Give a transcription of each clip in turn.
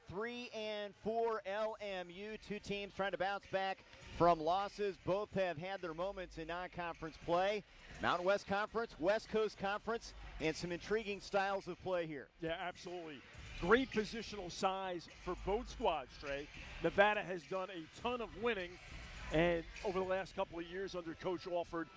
Nevada, 3-4 LMU. Two teams trying to bounce back from losses. Both have had their moments in non-conference play. Mountain West Conference, West Coast Conference, and some intriguing styles of play here. Yeah, absolutely. Great positional size for both squads, Trey. Nevada has done a ton of winning and over the last couple of years under Coach Alford.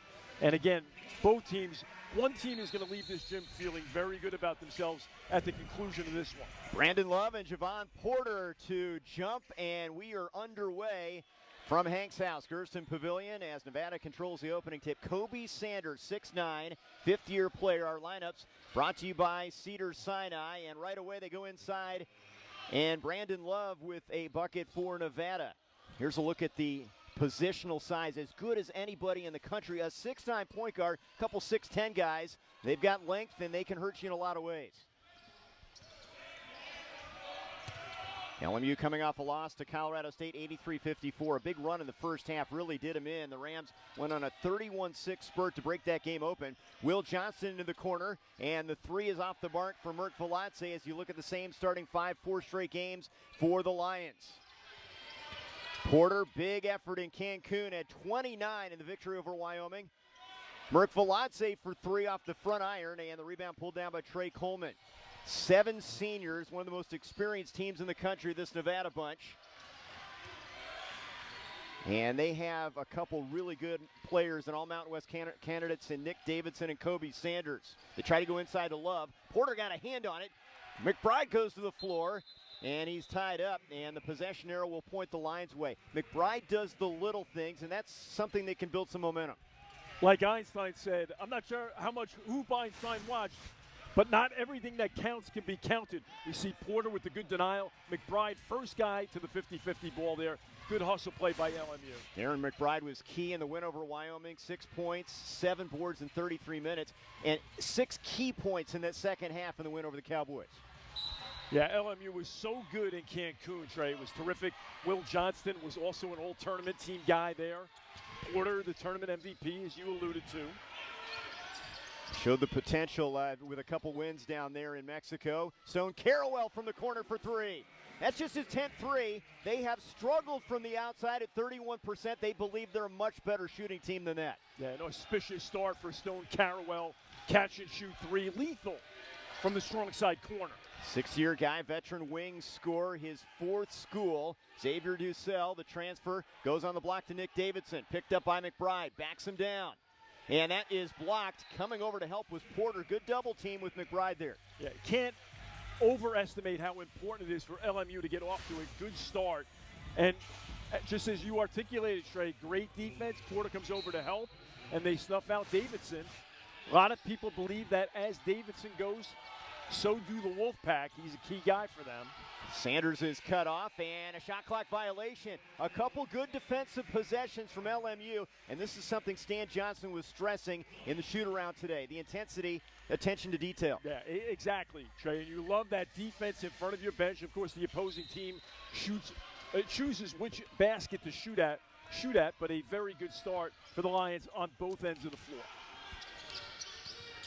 And again, both teams, one team is going to leave this gym feeling very good about themselves at the conclusion of this one. Brandon Love and Javon Porter to jump, and we are underway from Hank's house, Gersten Pavilion, as Nevada controls the opening tip. Kobe Sanders, 6'9", fifth-year player. Our lineups brought to you by Cedars-Sinai, and right away they go inside, and Brandon Love with a bucket for Nevada. Here's a look at the positional size, as good as anybody in the country. A 6'9" point guard, a couple 6'10" guys. They've got length, and they can hurt you in a lot of ways. LMU coming off a loss to Colorado State, 83-54. A big run in the first half really did them in. The Rams went on a 31-6 spurt to break that game open. Will Johnson into the corner, and the three is off the mark for Mert Velatze as you look at the same starting 4 straight games for the Lions. Porter, big effort in Cancun at 29 in the victory over Wyoming. Mert Velatze for 3 off the front iron, and the rebound pulled down by Trey Coleman. 7 seniors, one of the most experienced teams in the country, this Nevada bunch. And they have a couple really good players and all Mountain West candidates in Nick Davidson and Kobe Sanders. They try to go inside to Love. Porter got a hand on it. McBride goes to the floor, and he's tied up, and the possession arrow will point the Lions' way. McBride does the little things, and that's something that can build some momentum. Like Einstein said, I'm not sure how much hoop Einstein watched, but not everything that counts can be counted. We see Porter with the good denial. McBride, first guy to the 50-50 ball there. Good hustle play by LMU. Aaron McBride was key in the win over Wyoming. 6 points, 7 boards in 33 minutes, and 6 key points in that second half in the win over the Cowboys. Yeah, LMU was so good in Cancun, Trey. It was terrific. Will Johnston was also an all-tournament team guy there. Porter, the tournament MVP, as you alluded to. Showed the potential with a couple wins down there in Mexico. Stone Carrawell from the corner for 3. That's just his 10th 3. They have struggled from the outside at 31%. They believe they're a much better shooting team than that. Yeah, an auspicious start for Stone Carrawell. Catch and shoot 3. Lethal from the strong side corner. 6-year guy, veteran wing scorer, his 4th school. Xavier Dussel, the transfer, goes on the block to Nick Davidson. Picked up by McBride, backs him down. And that is blocked. Coming over to help was Porter. Good double team with McBride there. Yeah, can't overestimate how important it is for LMU to get off to a good start. And just as you articulated, Trey, great defense. Porter comes over to help, and they snuff out Davidson. A lot of people believe that as Davidson goes, so do the Wolfpack. He's a key guy for them. Sanders is cut off, and a shot clock violation. A couple good defensive possessions from LMU, and this is something Stan Johnson was stressing in the shoot-around today. The intensity, attention to detail. Yeah, exactly, Trey. And you love that defense in front of your bench. Of course, the opposing team chooses which basket to shoot at, but a very good start for the Lions on both ends of the floor.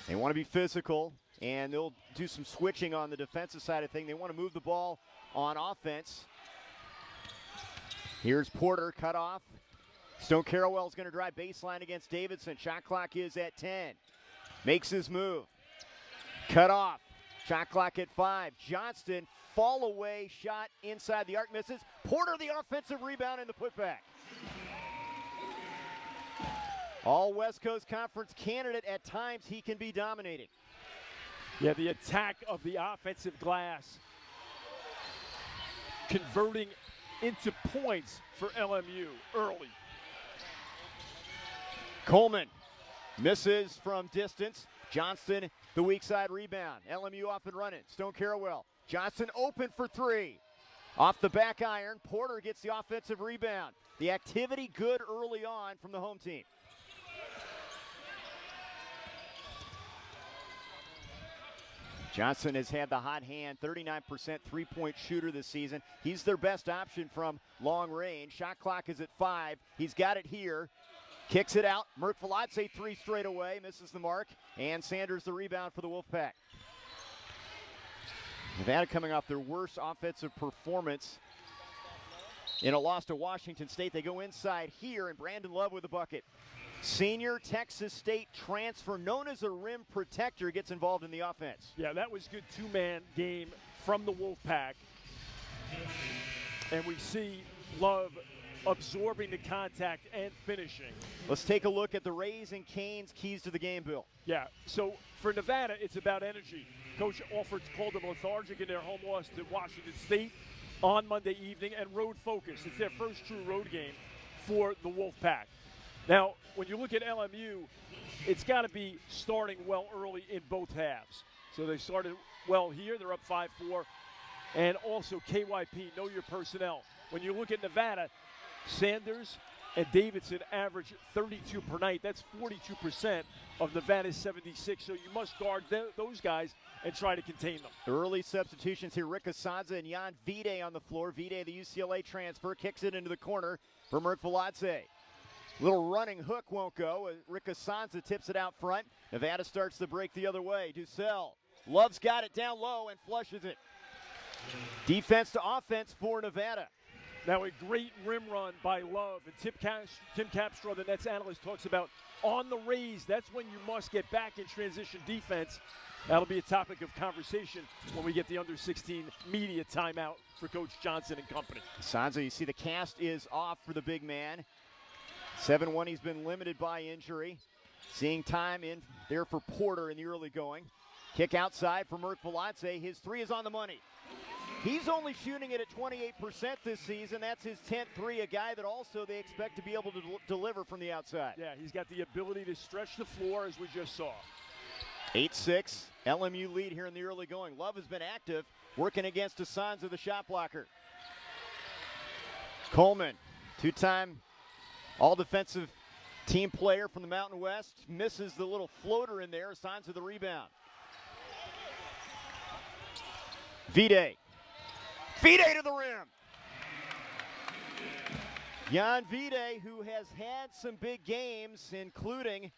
They want to be physical, and they'll do some switching on the defensive side of things. They want to move the ball on offense. Here's Porter, cut off. Stone Carrawell's going to drive baseline against Davidson. Shot clock is at 10. Makes his move. Cut off. Shot clock at 5. Johnston, fall away shot inside the arc, misses. Porter, the offensive rebound and the putback. All West Coast Conference candidate. At times, he can be dominating. Yeah, the attack of the offensive glass converting into points for LMU early. Coleman misses from distance. Johnston, the weak side rebound. LMU off and running. Stone Carrawell. Johnson open for 3. Off the back iron. Porter gets the offensive rebound. The activity good early on from the home team. Johnson has had the hot hand, 39% three-point shooter this season. He's their best option from long range. Shot clock is at 5. He's got it here. Kicks it out. Mert Velatze 3 straight away. Misses the mark. And Sanders the rebound for the Wolfpack. Nevada coming off their worst offensive performance in a loss to Washington State. They go inside here, and Brandon Love with the bucket. Senior Texas State transfer known as a rim protector gets involved in the offense. Yeah, that was good two-man game from the Wolfpack. And we see Love absorbing the contact and finishing. Let's take a look at the Rays and Canes keys to the game, Bill. Yeah, so for Nevada, it's about energy. Coach Alford called them lethargic in their home loss to Washington State on Monday evening, and road focus. It's their first true road game for the Wolfpack. Now, when you look at LMU, it's got to be starting well early in both halves. So they started well here. They're up 5-4. And also KYP, know your personnel. When you look at Nevada, Sanders and Davidson average 32 per night. That's 42% of Nevada's 76. So you must guard those guys and try to contain them. Early substitutions here. Rick Asanza and Jan Vide on the floor. Vide, the UCLA transfer, kicks it into the corner for Mert Veladze. Little running hook won't go. Rick Asanza tips it out front. Nevada starts the break the other way. Dussel. Love's got it down low and flushes it. Defense to offense for Nevada. Now a great rim run by Love. And Tim Capstraw, the Nets analyst, talks about on the Rays, that's when you must get back in transition defense. That'll be a topic of conversation when we get the under-16 media timeout for Coach Johnson and company. Sanzo, you see the cast is off for the big man. 7-1, he's been limited by injury. Seeing time in there for Porter in the early going. Kick outside for Mert Veladze. His three is on the money. He's only shooting it at 28% this season. That's his 10th three, a guy that also they expect to be able to deliver from the outside. Yeah, he's got the ability to stretch the floor, as we just saw. 8-6, LMU lead here in the early going. Love has been active, working against Asanza, the shot blocker. Coleman, two-time all-defensive team player from the Mountain West, misses the little floater in there. Asanza the rebound. Vide to the rim. Jan Vide, who has had some big games, including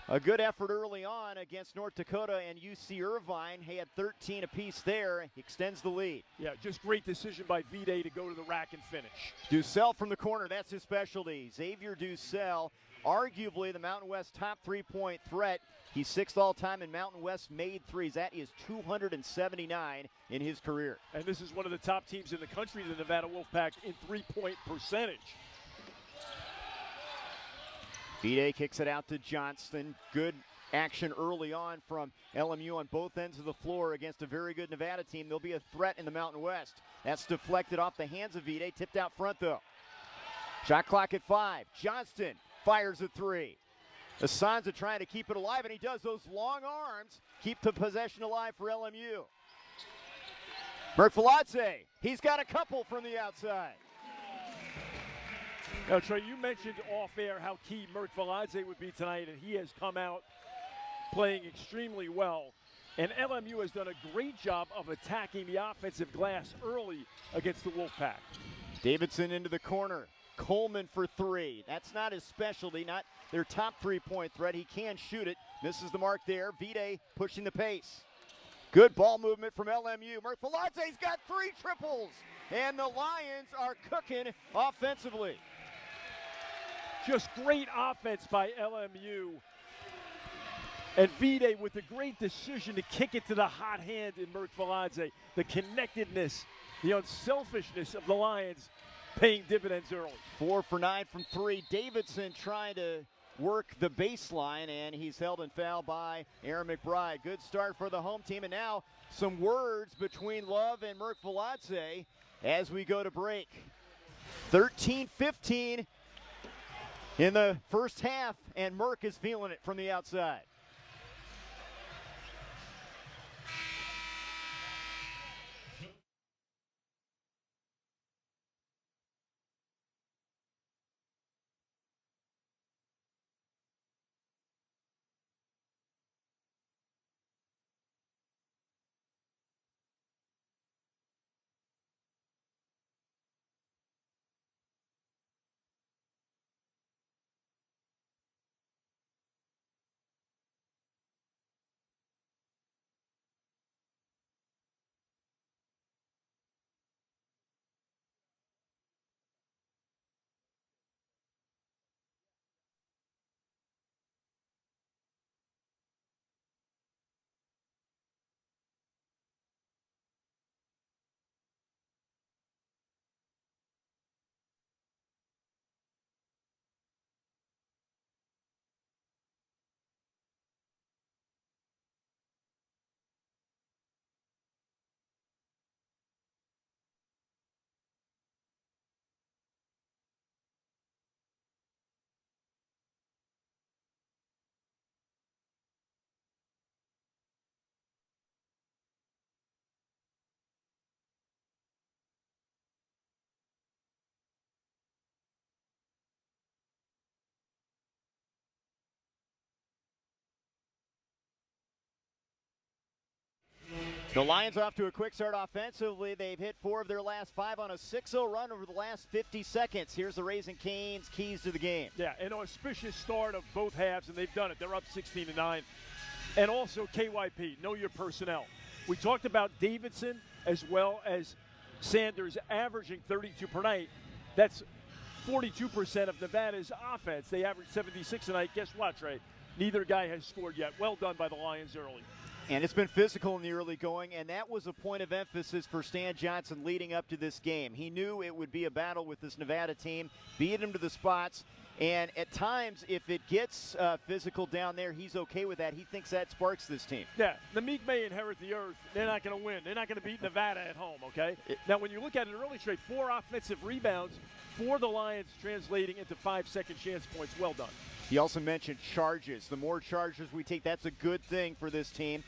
a good effort early on against North Dakota and UC Irvine. He had 13 apiece there. He extends the lead. Yeah, just great decision by Vide to go to the rack and finish. Dussel from the corner, that's his specialty. Xavier Dussel, arguably the Mountain West top three-point threat. He's sixth all-time in Mountain West made threes. That is 279 in his career. And this is one of the top teams in the country, the Nevada Wolfpack, in three-point percentage. Vide kicks it out to Johnston. Good action early on from LMU on both ends of the floor against a very good Nevada team. There'll be a threat in the Mountain West. That's deflected off the hands of Vide. Tipped out front, though. Shot clock at 5. Johnston fires a three. Asanza trying to keep it alive, and he does. Those long arms keep the possession alive for LMU. Mert Veladze, he's got a couple from the outside. Now, Trey, you mentioned off-air how key Mert Veladze would be tonight, and he has come out playing extremely well. And LMU has done a great job of attacking the offensive glass early against the Wolfpack. Davidson into the corner. Coleman for three. That's not his specialty, not their top three-point threat. He can shoot it. Misses the mark there. Vide pushing the pace. Good ball movement from LMU. Mert Veladze's got three triples. And the Lions are cooking offensively. Just great offense by LMU. And Vide with the great decision to kick it to the hot hand in Mert Veladze. The connectedness, the unselfishness of the Lions paying dividends early. 4 for 9 from three. Davidson trying to work the baseline, and he's held and fouled by Aaron McBride. Good start for the home team, and now some words between Love and Mert Veladze as we go to break. 13-15 in the first half, and Merck is feeling it from the outside. The Lions off to a quick start offensively. They've hit 4 of their last 5 on a 6-0 run over the last 50 seconds. Here's the Raising Cane's keys to the game. Yeah, an auspicious start of both halves, and they've done it. They're up 16-9. And also KYP, know your personnel. We talked about Davidson as well as Sanders averaging 32 per night. That's 42% of Nevada's offense. They average 76 a night. Guess what, Trey? Neither guy has scored yet. Well done by the Lions early. And it's been physical in the early going, and that was a point of emphasis for Stan Johnson leading up to this game. He knew it would be a battle with this Nevada team, beat him to the spots, and at times, if it gets physical down there, he's okay with that. He thinks that sparks this team. Yeah, the Meek may inherit the earth. They're not going to win. They're not going to beat Nevada at home, okay? Now, when you look at it early, Trey, 4 offensive rebounds for the Lions, translating into 5 second chance points. Well done. He also mentioned charges. The more charges we take, that's a good thing for this team.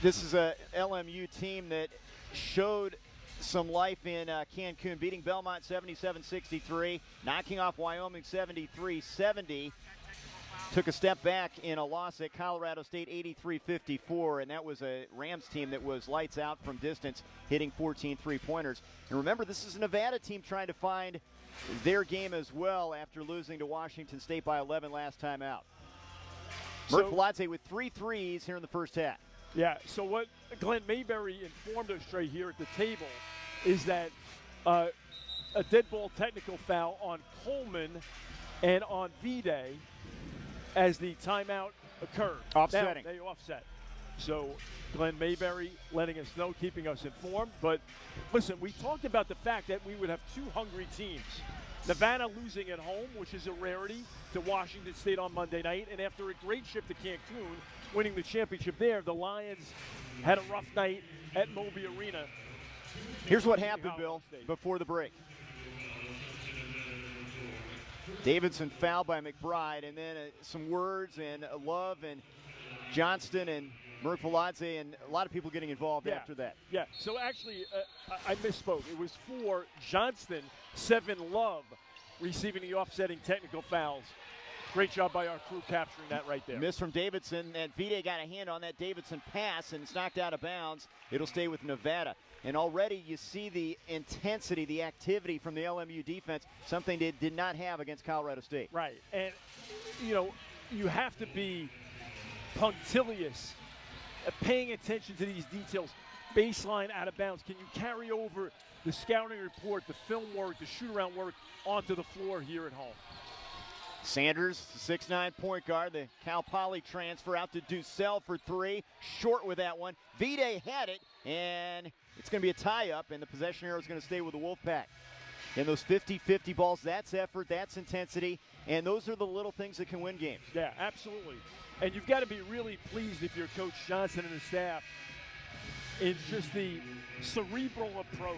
This is a LMU team that showed some life in Cancun, beating Belmont 77-63, knocking off Wyoming 73-70. Took a step back in a loss at Colorado State 83-54, and that was a Rams team that was lights out from distance, hitting 14 three-pointers. And remember, this is a Nevada team trying to find their game as well after losing to Washington State by 11 last time out. Mert Paladze with 3 threes here in the first half. Yeah, so what Glenn Mayberry informed us, Trey, here at the table is that a dead ball technical foul on Coleman and on V-Day as the timeout occurred. Offsetting. Now, they offset. So Glenn Mayberry letting us know, keeping us informed. But listen, we talked about the fact that we would have 2 hungry teams. Nevada losing at home, which is a rarity, to Washington State on Monday night. And after a great trip to Cancun, winning the championship there, the Lions had a rough night at Moby Arena. Here's what happened, Bill, before the break. Davidson fouled by McBride, and then some words and love and Johnston and Mert Paladze and a lot of people getting involved after that. Yeah, so actually, I misspoke. It was for Johnston, 7 Love, receiving the offsetting technical fouls. Great job by our crew capturing that right there. Miss from Davidson, and Vide got a hand on that Davidson pass, and it's knocked out of bounds. It'll stay with Nevada. And already you see the intensity, the activity from the LMU defense, something they did not have against Colorado State. Right, and, you know, you have to be punctilious, paying attention to these details. Baseline out of bounds. Can you carry over the scouting report, the film work, the shoot-around work onto the floor here at home? Sanders, 6'9" point guard, the Cal Poly transfer out to Ducell for 3. Short with that one. Vide had it, and it's going to be a tie-up, and the possession arrow is going to stay with the Wolfpack. And those 50-50 balls, that's effort, that's intensity, and those are the little things that can win games. Yeah, absolutely. And you've got to be really pleased if you're Coach Johnson and his staff in just the cerebral approach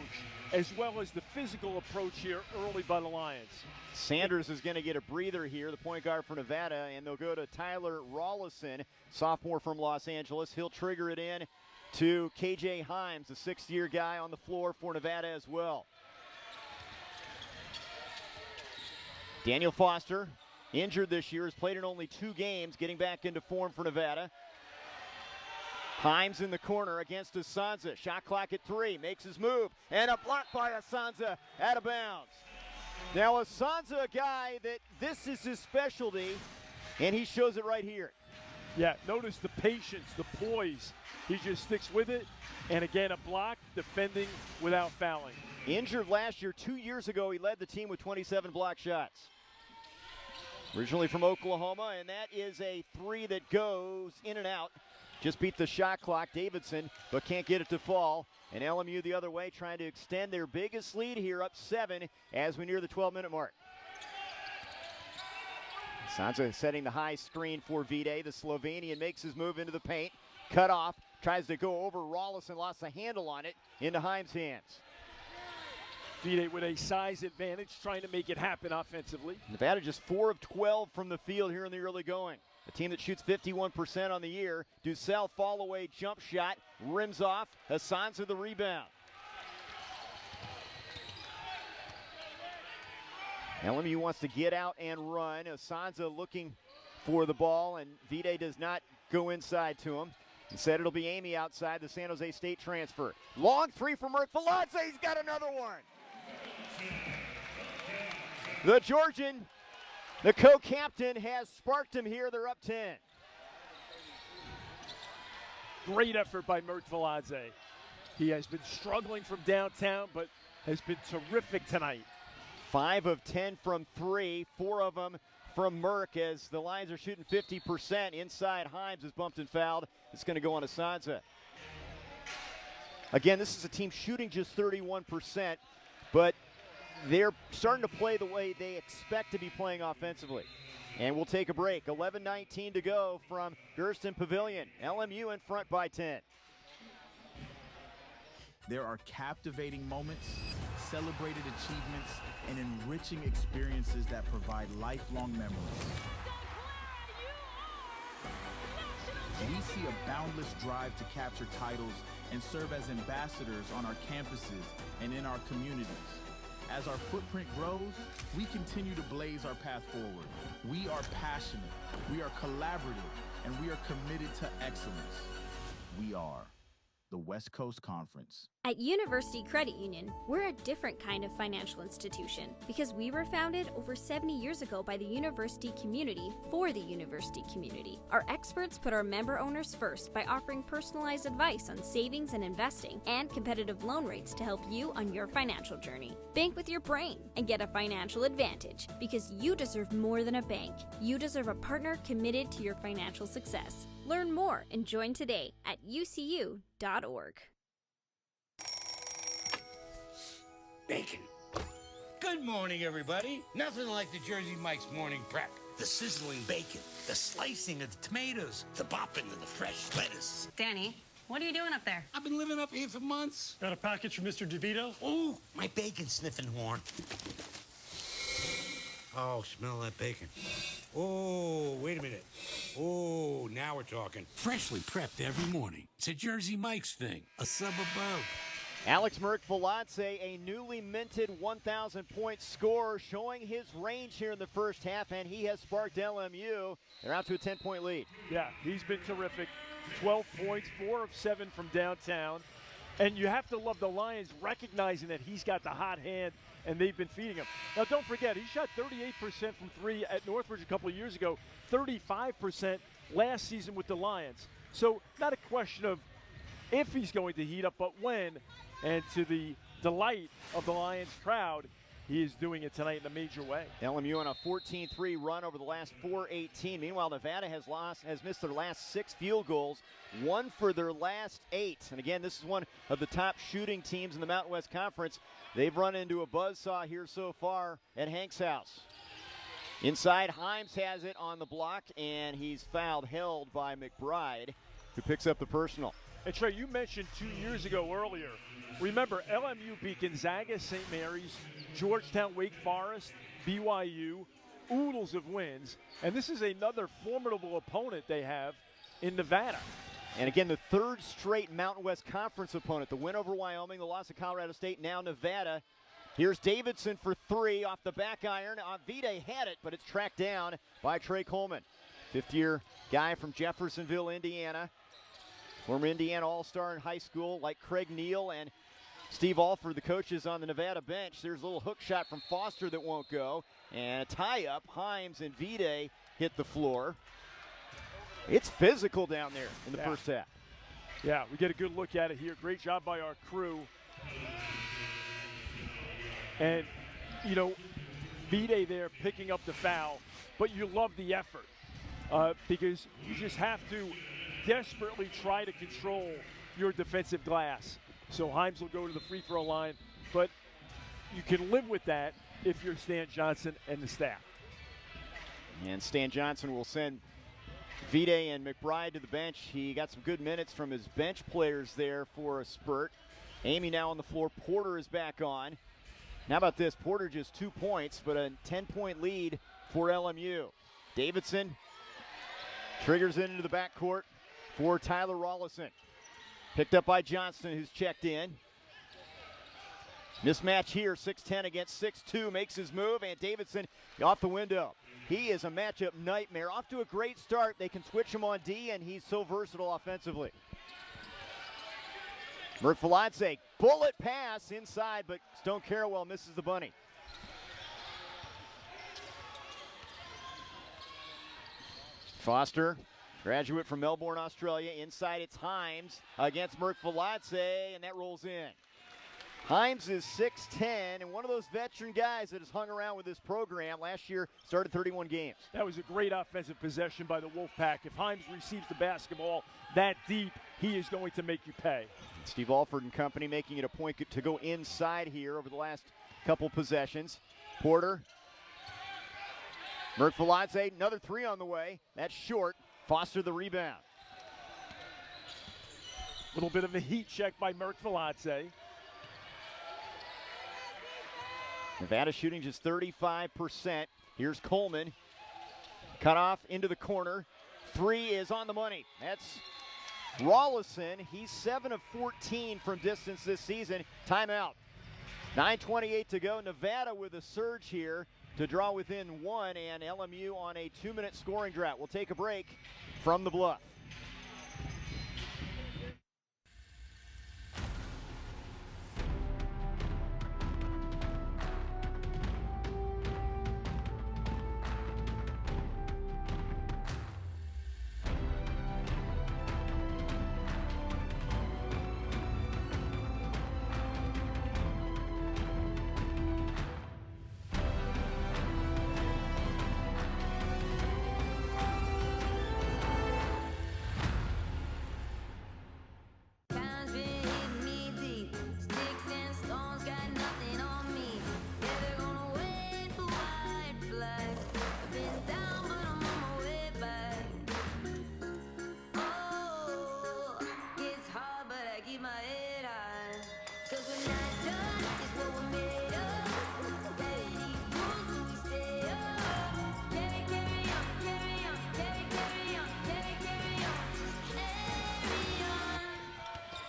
as well as the physical approach here early by the Lions. Sanders is going to get a breather here, the point guard for Nevada, and they'll go to Tyler Rawlison, sophomore from Los Angeles. He'll trigger it in to KJ Himes, the 6th-year guy on the floor for Nevada as well. Daniel Foster, injured this year, has played in only 2 games, getting back into form for Nevada. Himes in the corner against Asanza. Shot clock at 3, makes his move, and a block by Asanza out of bounds. Now Asanza, a guy that this is his specialty, and he shows it right here. Yeah, notice the patience, the poise. He just sticks with it, and again, a block, defending without fouling. Injured last year, 2 years ago, he led the team with 27 block shots. Originally from Oklahoma, and that is a 3 that goes in and out. Just beat the shot clock, Davidson, but can't get it to fall. And LMU the other way, trying to extend their biggest lead here, up 7 as we near the 12-minute mark. Sansa setting the high screen for Vide. The Slovenian makes his move into the paint. Cut off, tries to go over Rawlison, lost the handle on it, into Himes' hands. Vide with a size advantage, trying to make it happen offensively. Nevada just 4 of 12 from the field here in the early going. A team that shoots 51% on the year. Ducell fall away jump shot, rims off. Asanza the rebound. LMU wants to get out and run. Asanza looking for the ball, and Vide does not go inside to him. Instead, it'll be Amy outside, the San Jose State transfer. Long three from Mert Faladze. He's got another one. The Georgian, the co-captain, has sparked him here. They're up 10. Great effort by Mert Faladze. He has been struggling from downtown, but has been terrific tonight. 5 of 10 from 3, 4 of them from Merck as the Lions are shooting 50%. Inside, Himes is bumped and fouled. It's going to go on Asanza. Again, this is a team shooting just 31%, but they're starting to play the way they expect to be playing offensively. And we'll take a break. 11:19 to go from Gersten Pavilion. LMU in front by 10. There are captivating moments, celebrated achievements, and enriching experiences that provide lifelong memories. We see a boundless drive to capture titles and serve as ambassadors on our campuses and in our communities. As our footprint grows, we continue to blaze our path forward. We are passionate, we are collaborative, and we are committed to excellence. We are the West Coast Conference. At University Credit Union, we're a different kind of financial institution because we were founded over 70 years ago by the university community for the university community. Our experts put our member owners first by offering personalized advice on savings and investing and competitive loan rates to help you on your financial journey. Bank with your brain and get a financial advantage because you deserve more than a bank. You deserve a partner committed to your financial success. Learn more and join today at ucu.org. Bacon. Good morning, everybody. Nothing like the Jersey Mike's morning prep. The sizzling bacon, the slicing of the tomatoes, the bopping of the fresh lettuce. Danny, what are you doing up there? I've been living up here for months. Got a package from Mr. DeVito? Ooh, my bacon sniffing horn. Oh, smell that bacon. Oh, wait a minute. Oh, now we're talking. Freshly prepped every morning. It's a Jersey Mike's thing, a sub above. Alex Mert Faladze, a newly minted 1,000-point scorer, showing his range here in the first half, and he has sparked LMU. They're out to a 10-point lead. Yeah, he's been terrific. 12 points, 4 of 7 from downtown. And you have to love the Lions recognizing that he's got the hot hand, and they've been feeding him. Now, don't forget, he shot 38% from 3 at Northridge a couple of years ago, 35% last season with the Lions. So not a question of if he's going to heat up, but when. And to the delight of the Lions crowd, he is doing it tonight in a major way. LMU on a 14-3 run over the last 4-18. Meanwhile, Nevada has missed their last 6 field goals, 1 for their last 8. And again, this is one of the top shooting teams in the Mountain West Conference. They've run into a buzzsaw here so far at Hank's house. Inside, Himes has it on the block, and he's fouled, held by McBride, who picks up the personal. And Trey, you mentioned 2 years ago earlier. Remember, LMU beat Gonzaga, St. Mary's, Georgetown, Wake Forest, BYU, oodles of wins. And this is another formidable opponent they have in Nevada. And again, the 3rd straight Mountain West Conference opponent. The win over Wyoming, the loss of Colorado State, now Nevada. Here's Davidson for 3 off the back iron. Vite had it, but it's tracked down by Trey Coleman. 5th-year guy from Jeffersonville, Indiana. Former Indiana All-Star in high school, like Craig Neal and Steve Alford, the coaches on the Nevada bench. There's a little hook shot from Foster that won't go. And a tie-up. Himes and Vite hit the floor. It's physical down there in the first half. Yeah, we get a good look at it here. Great job by our crew. And, you know, Vite there picking up the foul. But you love the effort because you just have to desperately try to control your defensive glass. So Himes will go to the free throw line, but you can live with that if you're Stan Johnson and the staff. And Stan Johnson will send Vite and McBride to the bench. He got some good minutes from his bench players there for a spurt. Amy now on the floor. Porter is back on. How about this? Porter just 2 points, but a 10-point lead for LMU. Davidson triggers it into the backcourt for Tyler Rollison. Picked up by Johnston, who's checked in. Mismatch here, 6'10 against 6'2, makes his move, and Davidson off the window. He is a matchup nightmare. Off to a great start. They can switch him on D, and he's so versatile offensively. Merkviladze, bullet pass inside, but Stone Carrawell misses the bunny. Foster, graduate from Melbourne, Australia. Inside it's Himes against Merkviladze, and that rolls in. Himes is 6'10", and one of those veteran guys that has hung around with this program. Last year, started 31 games. That was a great offensive possession by the Wolfpack. If Himes receives the basketball that deep, he is going to make you pay. Steve Alford and company making it a point to go inside here over the last couple possessions. Porter. Merkviladze, another three on the way. That's short. Foster the rebound. A little bit of a heat check by Merkviladze. Nevada shooting just 35%. Here's Coleman. Cut off into the corner. Three is on the money. That's Rollison. He's 7 of 14 from distance this season. Timeout. 9:28 to go. Nevada with a surge here to draw within one, and LMU on a 2-minute scoring drought. We'll take a break from the Bluff.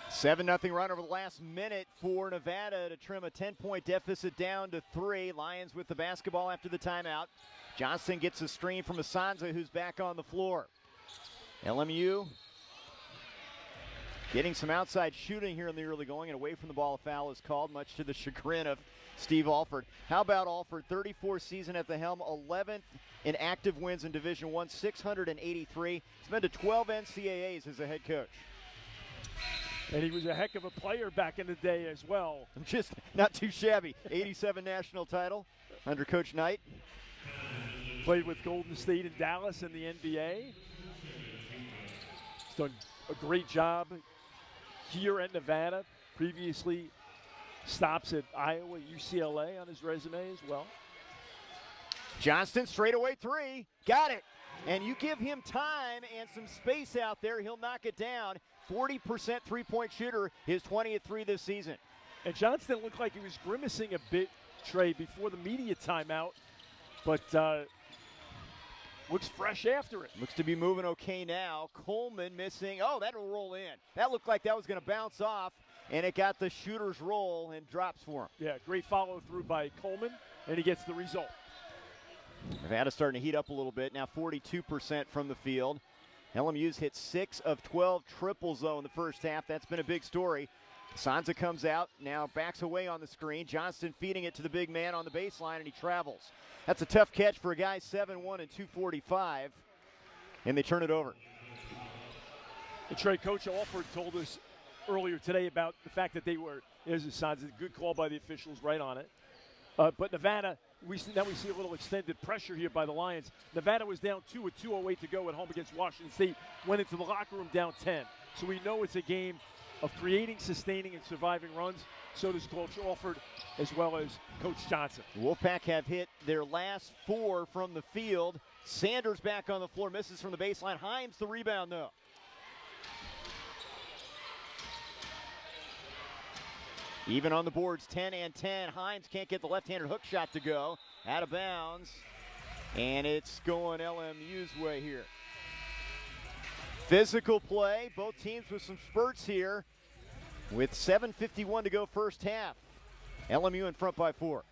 Seven 0 run over the last minute for Nevada to trim a 10-point deficit down to 3. Lions with the basketball after the timeout. Johnson gets a screen from Asanza, who's back on the floor. LMU getting some outside shooting here in the early going, and away from the ball, a foul is called, much to the chagrin of Steve Alford. How about Alford? 34 season at the helm, 11th in active wins in Division I, 683. He's been to 12 NCAAs as a head coach. And he was a heck of a player back in the day as well. Just not too shabby. 87 national title under Coach Knight. Played with Golden State and Dallas in the NBA. He's done a great job here at Nevada. Previously, stops at Iowa, UCLA on his resume as well. Johnston, straightaway three. Got it. And you give him time and some space out there, he'll knock it down. 40% three-point shooter, his 20th three this season. And Johnston looked like he was grimacing a bit, Trey, before the media timeout, but looks fresh after it. Looks to be moving okay now. Coleman missing. Oh, that'll roll in. That looked like that was going to bounce off, and it got the shooter's roll and drops for him. Yeah, great follow-through by Coleman, and he gets the result. Nevada's starting to heat up a little bit. Now 42% from the field. LMU's hit 6 of 12 triple zone the first half. That's been a big story. Sanza comes out, now backs away on the screen. Johnston feeding it to the big man on the baseline, and he travels. That's a tough catch for a guy 7'1" and 245, and they turn it over. And Trey, Coach Alford told us earlier today about the fact that they were, there's a Sanza, good call by the officials, right on it. But Nevada, now we see a little extended pressure here by the Lions. Nevada was down 2 with 2:08 to go at home against Washington State, went into the locker room down 10. So we know it's a game of creating, sustaining, and surviving runs. So does Coach Alford as well as Coach Johnson. The Wolfpack have hit their last 4 from the field. Sanders back on the floor, misses from the baseline. Himes the rebound, though. Even on the boards, 10 and 10. Himes can't get the left-handed hook shot to go. Out of bounds. And it's going LMU's way here. Physical play. Both teams with some spurts here. With 7:51 to go first half. LMU in front by 4.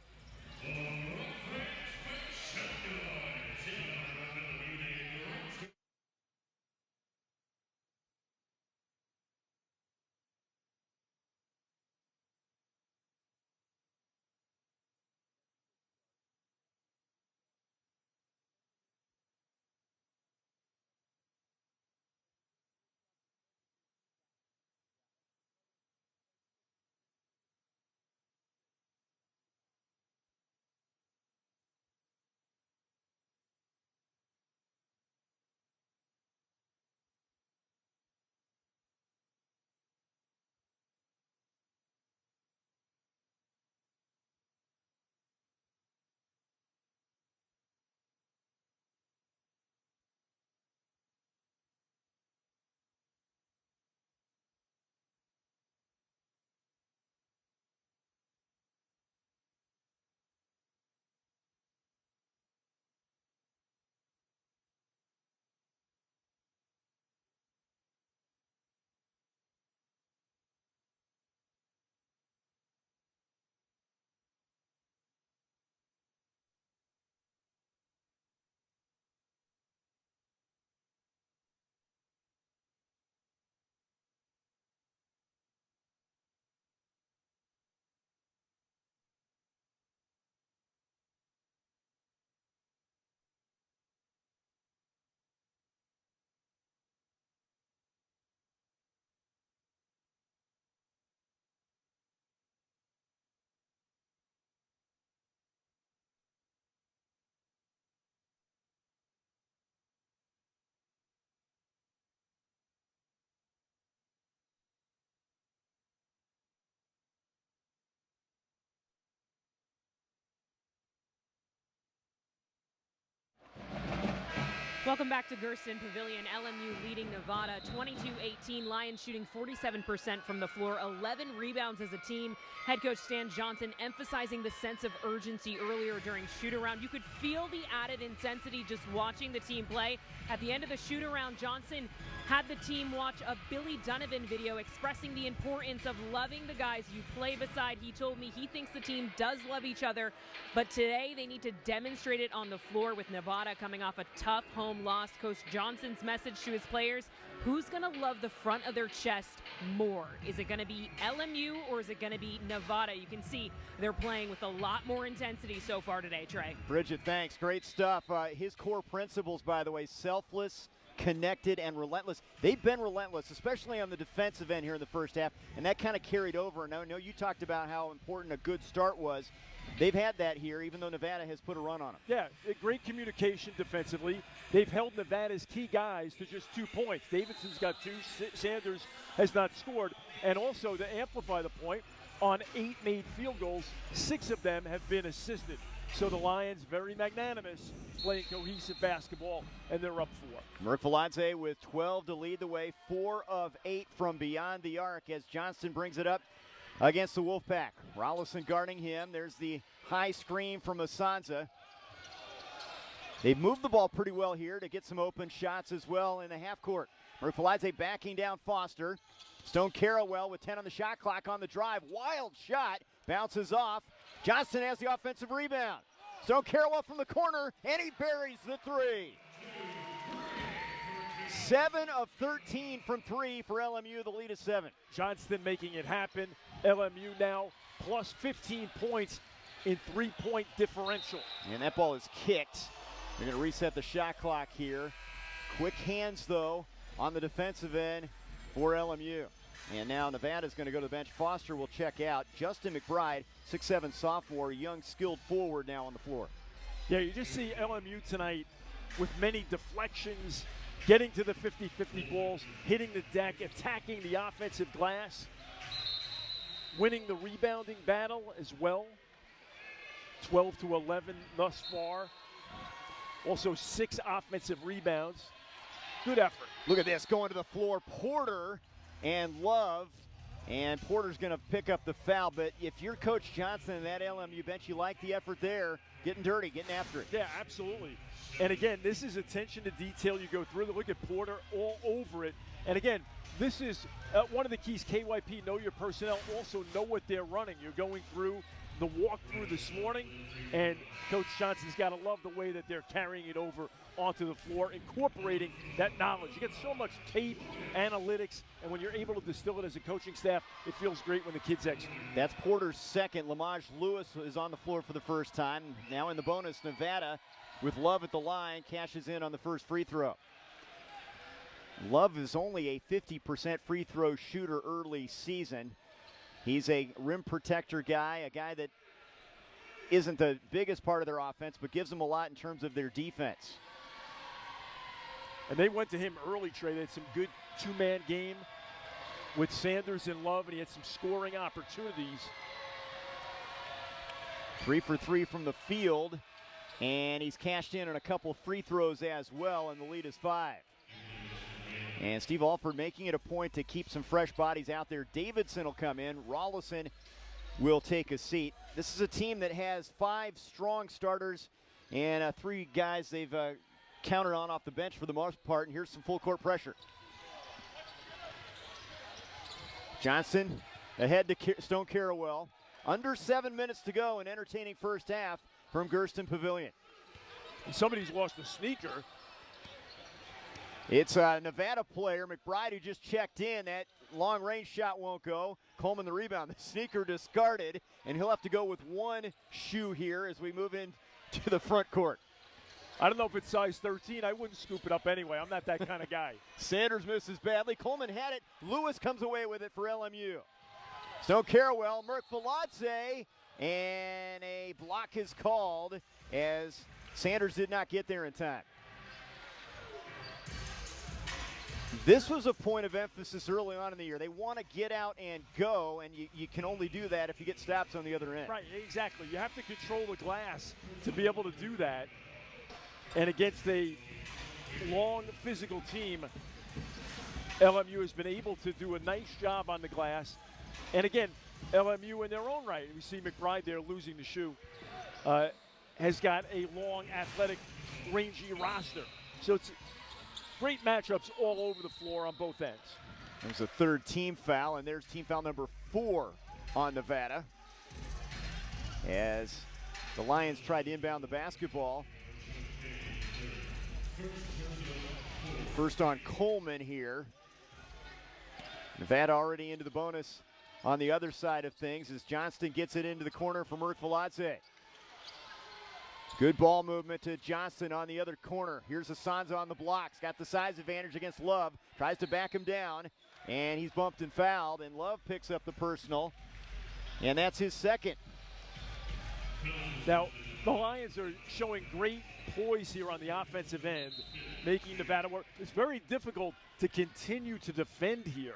Welcome back to Gersten Pavilion. LMU leading Nevada 22-18. Lions shooting 47% from the floor, 11 rebounds as a team. Head coach Stan Johnson emphasizing the sense of urgency earlier during shoot-around. You could feel the added intensity just watching the team play. At the end of the shoot-around, Johnson had the team watch a Billy Donovan video expressing the importance of loving the guys you play beside. He told me he thinks the team does love each other, but today they need to demonstrate it on the floor with Nevada coming off a tough home loss. Coach Johnson's message to his players: who's going to love the front of their chest more? Is it going to be LMU or is it going to be Nevada? You can see they're playing with a lot more intensity so far today, Trey. Bridget, thanks. Great stuff. His core principles, by the way: selfless, connected, and relentless. They've been relentless, especially on the defensive end here in the first half, and that kind of carried over. And I know you talked about how important a good start was. They've had that here, even though Nevada has put a run on them. Yeah, great communication defensively. They've held Nevada's key guys to just 2 points. Davidson's got 2, Sanders has not scored. And also, to amplify the point, on 8 made field goals, 6 of them have been assisted. So the Lions, very magnanimous, playing cohesive basketball, and they're up 4. Merkviladze with 12 to lead the way, 4 of 8 from beyond the arc as Johnston brings it up against the Wolfpack. Rollison guarding him. There's the high screen from Asanza. They've moved the ball pretty well here to get some open shots as well in the half court. Merkviladze backing down Foster. Stone Carrawell with 10 on the shot clock on the drive. Wild shot. Bounces off. Johnston has the offensive rebound. Stone Carrawell from the corner, and he buries the 3. 7 of 13 from 3 for LMU. The lead is 7. Johnston making it happen. LMU now plus 15 points in 3-point differential. And that ball is kicked. They're going to reset the shot clock here. Quick hands, though, on the defensive end for LMU. And now Nevada's going to go to the bench. Foster will check out. Justin McBride, 6'7" sophomore, young, skilled forward now on the floor. Yeah, you just see LMU tonight with many deflections, getting to the 50-50 balls, hitting the deck, attacking the offensive glass, winning the rebounding battle as well. 12-11 thus far. Also 6 offensive rebounds. Good effort. Look at this, going to the floor. Porter and Love. And Porter's going to pick up the foul. But if you're Coach Johnson and that LMU bench, you like the effort there. Getting dirty, getting after it. Yeah, absolutely. And again, this is attention to detail. You go through the look at Porter all over it. And again, this is one of the keys. KYP, know your personnel. Also know what they're running. You're going through the walkthrough this morning, and Coach Johnson's got to love the way that they're carrying it over onto the floor, incorporating that knowledge. You get so much tape, analytics, and when you're able to distill it as a coaching staff, it feels great when the kids execute. That's Porter's second. Lamage Lewis is on the floor for the first time. Now in the bonus, Nevada, with Love at the line, cashes in on the first free throw. Love is only a 50% free throw shooter early season. He's a rim protector guy, a guy that isn't the biggest part of their offense, but gives them a lot in terms of their defense. And they went to him early, Trey. They had some good two-man game with Sanders and Love, and he had some scoring opportunities. 3 for 3 from the field, and he's cashed in on a couple free throws as well, and the lead is 5. And Steve Alford making it a point to keep some fresh bodies out there. Davidson will come in. Rollison will take a seat. This is a team that has 5 strong starters and 3 guys they've counted on off the bench for the most part. And here's some full court pressure. Johnson ahead to Stone Carrawell. Under 7 minutes to go, an entertaining first half from Gersten Pavilion. And somebody's lost a sneaker. It's a Nevada player, McBride, who just checked in. That long-range shot won't go. Coleman the rebound. The sneaker discarded, and he'll have to go with one shoe here as we move into the front court. I don't know if it's size 13. I wouldn't scoop it up anyway. I'm not that kind of guy. Sanders misses badly. Coleman had it. Lewis comes away with it for LMU. Stone Carrawell, Merkviladze, and a block is called as Sanders did not get there in time. This was a point of emphasis early on in the year. They want to get out and go, and you can only do that if you get stops on the other end. Right, exactly. You have to control the glass to be able to do that. And against a long, physical team, LMU has been able to do a nice job on the glass. And again, LMU in their own right, we see McBride there losing the shoe, has got a long, athletic, rangy roster. So it's great matchups all over the floor on both ends. There's a third team foul, and there's team foul number 4 on Nevada, as the Lions tried to inbound the basketball. First on Coleman here. Nevada already into the bonus on the other side of things as Johnston gets it into the corner for Murtfaladze. Good ball movement to Johnston on the other corner. Here's Asanza on the blocks. Got the size advantage against Love. Tries to back him down, and he's bumped and fouled, and Love picks up the personal, and that's his second. Now, the Lions are showing great poise here on the offensive end, making Nevada work. It's very difficult to continue to defend here.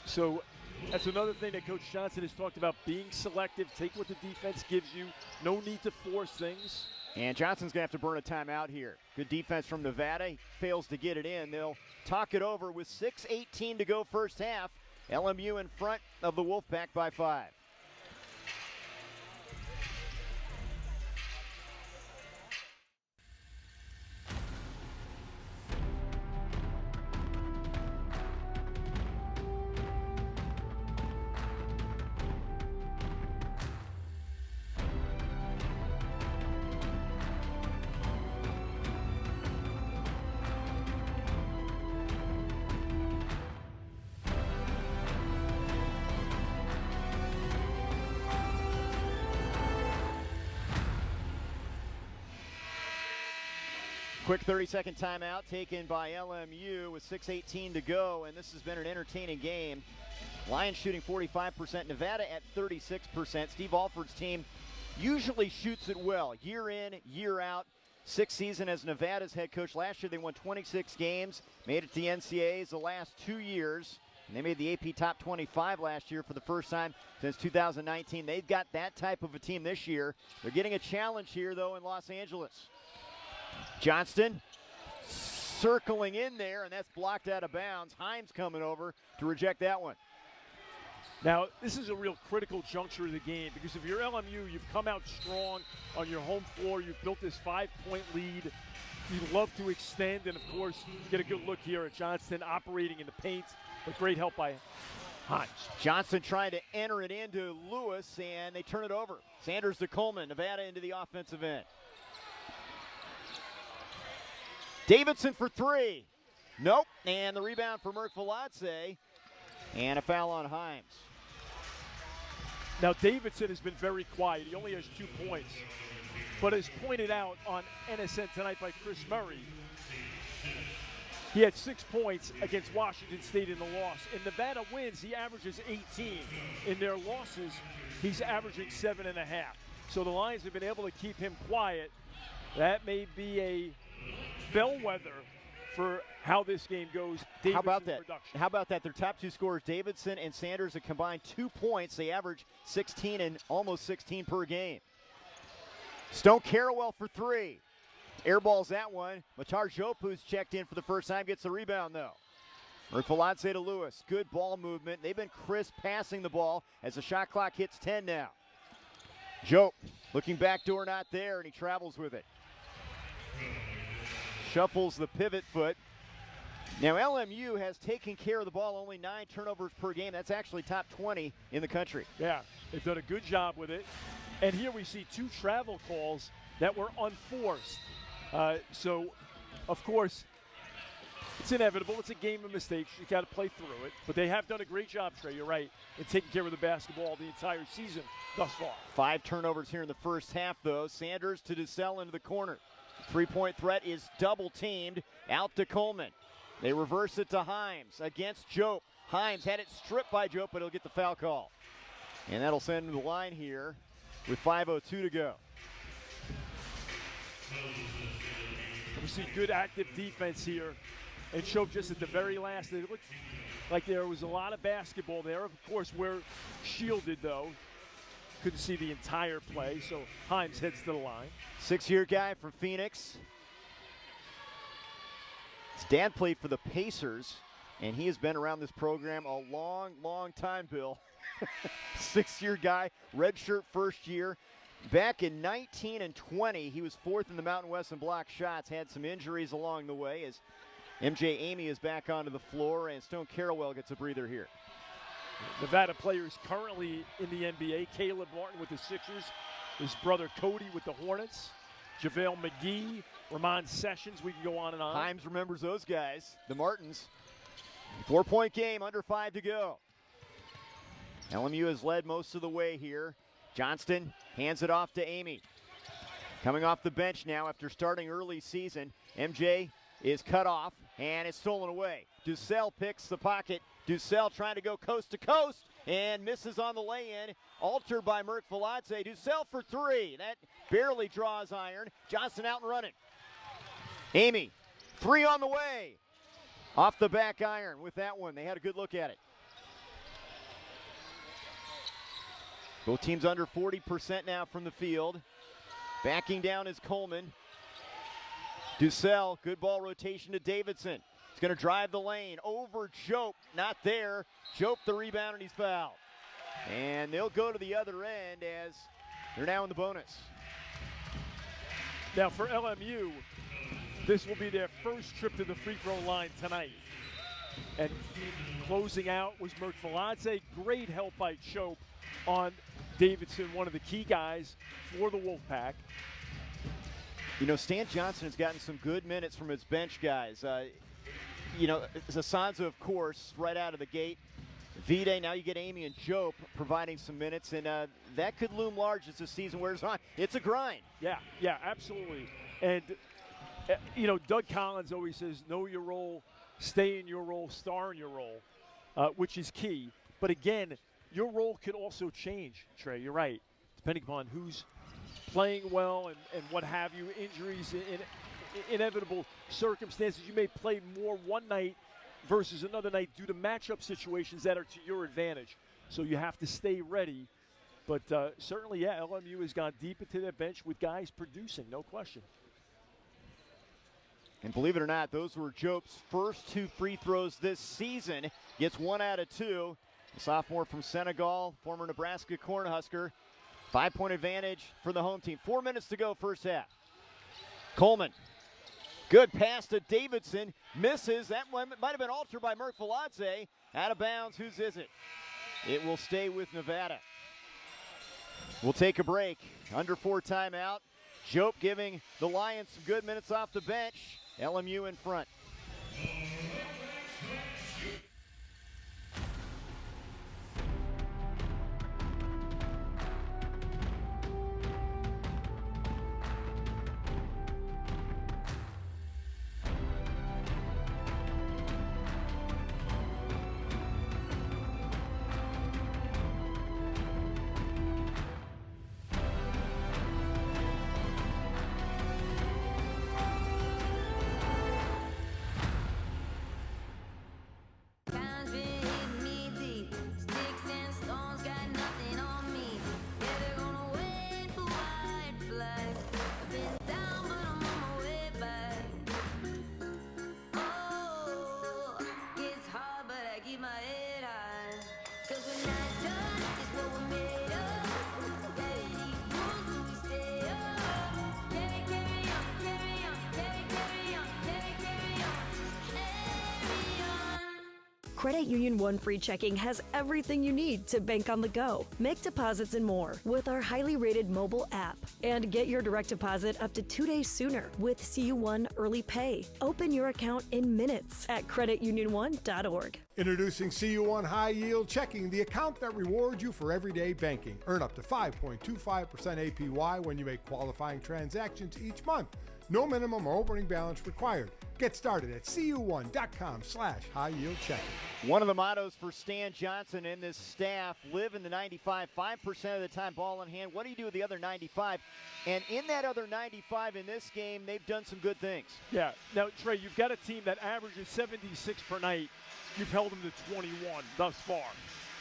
So that's another thing that Coach Johnson has talked about, being selective, take what the defense gives you, no need to force things. And Johnson's going to have to burn a timeout here. Good defense from Nevada. He fails to get it in. They'll talk it over with 6:18 to go first half. LMU in front of the Wolfpack by 5. Quick 30-second timeout taken by LMU with 6:18 to go, and this has been an entertaining game. Lions shooting 45%, Nevada at 36%. Steve Alford's team usually shoots it well, year in, year out. 6th season as Nevada's head coach. Last year they won 26 games, made it to the NCAAs the last 2 years, and they made the AP Top 25 last year for the first time since 2019. They've got that type of a team this year. They're getting a challenge here, though, in Los Angeles. Johnston circling in there, and that's blocked out of bounds. Himes coming over to reject that one. Now, this is a real critical juncture of the game because if you're LMU, you've come out strong on your home floor. You've built this 5-point lead. You'd love to extend and, of course, get a good look here at Johnston operating in the paint, but great help by Himes. Johnston trying to enter it into Lewis, and they turn it over. Sanders to Coleman, Nevada into the offensive end. Davidson for 3. Nope. And the rebound for Murtfaladze. And a foul on Himes. Now, Davidson has been very quiet. He only has 2 points. But as pointed out on NSN tonight by Chris Murray, he had 6 points against Washington State in the loss. In Nevada wins, he averages 18. In their losses, he's averaging 7.5. So the Lions have been able to keep him quiet. That may be a bellwether for how this game goes. How about that? Production. How about that? Their top 2 scorers, Davidson and Sanders, have combined 2 points. They average 16 and almost 16 per game. Stone Carrawell for 3. Airballs that one. Matar Jope, who's checked in for the first time, gets the rebound, though. Murtfaladze to Lewis. Good ball movement. They've been crisp passing the ball as the shot clock hits 10 now. Jope looking backdoor, not there, and he travels with it. Shuffles the pivot foot. Now LMU has taken care of the ball, only 9 turnovers per game. That's actually top 20 in the country. Yeah, they've done a good job with it. And here we see 2 travel calls that were unforced. So, of course, it's inevitable. It's a game of mistakes. You got to play through it. But they have done a great job, Trey. You're right, in taking care of the basketball the entire season thus far. 5 turnovers here in the first half, though. Sanders to DeSelle into the corner. 3-point threat is double-teamed. Out to Coleman. They reverse it to Himes against Jope. Himes had it stripped by Jope, but he'll get the foul call. And that'll send him to the line here with 5:02 to go. We see good active defense here. And Jope just at the very last. It looked like there was a lot of basketball there. Of course, we're shielded, though. Couldn't see the entire play, so Himes heads to the line. 6-year guy from Phoenix. His dad played for the Pacers, and he has been around this program a long, long time, Bill. 6-year guy, redshirt first year. Back in 19 and 20, he was 4th in the Mountain West in block shots, had some injuries along the way as MJ Amy is back onto the floor, and Stone Carrawell gets a breather here. Nevada players currently in the NBA, Caleb Martin with the Sixers, his brother Cody with the Hornets, JaVale McGee, Ramon Sessions, we can go on and on. Himes remembers those guys, the Martins. 4-point game, under 5 to go. LMU has led most of the way here. Johnston hands it off to Amy. Coming off the bench now after starting early season. MJ is cut off, and it's stolen away. Dussel picks the pocket. Dussel trying to go coast to coast and misses on the lay-in. Altered by Merck Veladze. Dussel for 3. That barely draws iron. Johnston out and running. Amy, 3 on the way. Off the back iron with that one. They had a good look at it. Both teams under 40% now from the field. Backing down is Coleman. Dussel, good ball rotation to Davidson. He's going to drive the lane over Jope. Not there. Jope the rebound, and he's fouled. And they'll go to the other end as they're now in the bonus. Now for LMU, this will be their first trip to the free throw line tonight. And closing out was Merck Veladze. Great help by Jope on Davidson, one of the key guys for the Wolfpack. You know, Stan Johnson has gotten some good minutes from his bench guys. Zasanza, of course, right out of the gate. Vide, now you get Amy and Jope providing some minutes, and that could loom large as the season wears on. It's a grind. Yeah, absolutely. And, Doug Collins always says, know your role, stay in your role, star in your role, which is key. But again, your role could also change, Trey. You're right, depending upon who's playing well and what have you, injuries, inevitable circumstances. You may play more one night versus another night due to matchup situations that are to your advantage. So you have to stay ready. But certainly, LMU has gone deep into their bench with guys producing, no question. And believe it or not, those were Jope's first 2 free throws this season. Gets 1 out of 2. The sophomore from Senegal, former Nebraska Cornhusker. 5-point advantage for the home team. 4 minutes to go, first half. Coleman. Good pass to Davidson. Misses. That one might have been altered by Merck Veladze. Out of bounds. Whose is it? It will stay with Nevada. We'll take a break. Under 4 timeout. Jope giving the Lions some good minutes off the bench. LMU in front. Credit Union One Free Checking has everything you need to bank on the go, make deposits and more with our highly rated mobile app. And get your direct deposit up to 2 days sooner with CU1 Early Pay. Open your account in minutes at creditunion1.org. Introducing CU1 High Yield Checking, the account that rewards you for everyday banking. Earn up to 5.25% APY when you make qualifying transactions each month. No minimum or opening balance required. Get started at cu1.com/high-yield-checking. One of the mottos for Stan Johnson and this staff, live in the 95, 5% of the time ball in hand. What do you do with the other 95? And in that other 95 in this game, they've done some good things. Yeah. Now, Trey, you've got a team that averages 76 per night. You've held them to 21 thus far.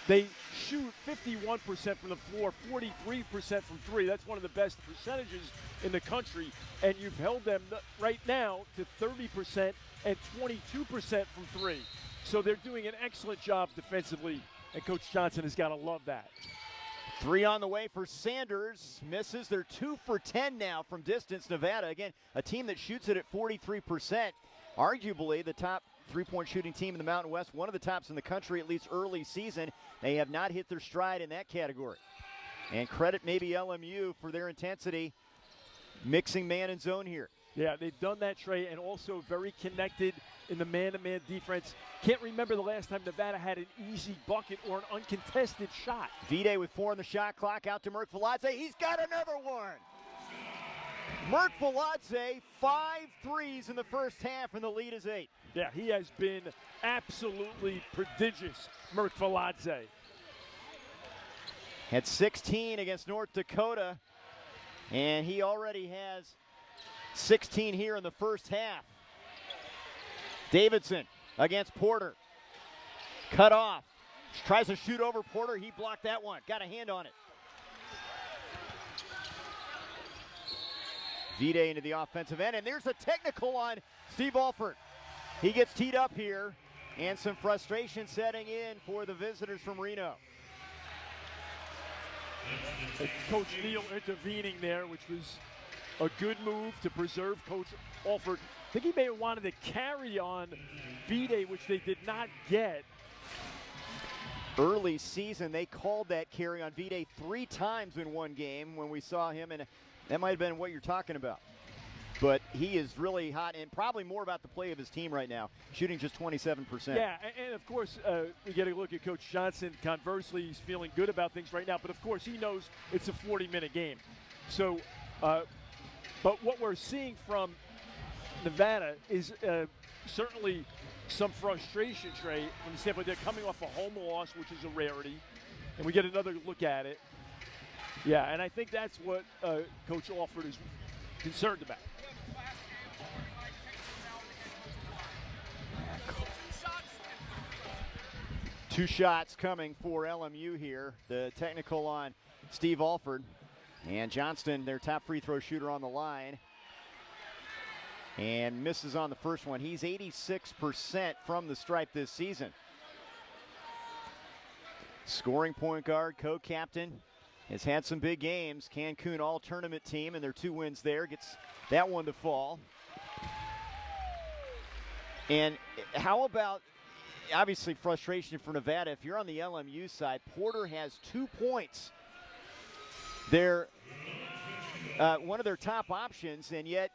They shoot 51% from the floor, 43% from three. That's one of the best percentages in the country. And you've held them right now to 30% and 22% from three. So they're doing an excellent job defensively, and Coach Johnson has got to love that. 3 on the way for Sanders. Misses. They're 2 for 10 now from distance. Nevada, again, a team that shoots it at 43%. Arguably the top three-point shooting team in the Mountain West, one of the tops in the country, at least early season. They have not hit their stride in that category. And credit maybe LMU for their intensity, mixing man and zone here. Yeah, they've done that, Trey, and also very connected in the man-to-man defense. Can't remember the last time Nevada had an easy bucket or an uncontested shot. Vide with 4 on the shot clock, out to Merck Veladze. He's got another one. Merck Veladze, 5 threes in the first half, and the lead is 8. Yeah, he has been absolutely prodigious, Merck Veladze. Had 16 against North Dakota, and he already has 16 here in the first half. Davidson against Porter. Cut off. Tries to shoot over Porter. He blocked that one. Got a hand on it. Vide into the offensive end, and there's a technical on Steve Alford. He gets teed up here, and some frustration setting in for the visitors from Reno. Coach Neal intervening there, which was a good move to preserve Coach Alford. I think he may have wanted to carry on Vide, which they did not get. Early season, they called that carry on Vide 3 times in one game when we saw him, and that might have been what you're talking about. But he is really hot, and probably more about the play of his team right now, shooting just 27%. Yeah, and of course, we get a look at Coach Johnson. Conversely, he's feeling good about things right now, but of course, he knows it's a 40-minute game. So, but what we're seeing from Nevada is certainly some frustration, Trey, from the standpoint they're coming off a home loss, which is a rarity, and we get another look at it. Yeah, and I think that's what Coach Alford is concerned about. Two shots coming for LMU here. The technical on Steve Alford. And Johnston, their top free throw shooter, on the line. And misses on the first one. He's 86% from the stripe this season. Scoring point guard, co-captain, has had some big games. Cancun all-tournament team, and their 2 wins there. Gets that one to fall. And how about, obviously, frustration for Nevada. If you're on the LMU side, Porter has 2 points. They're one of their top options, and yet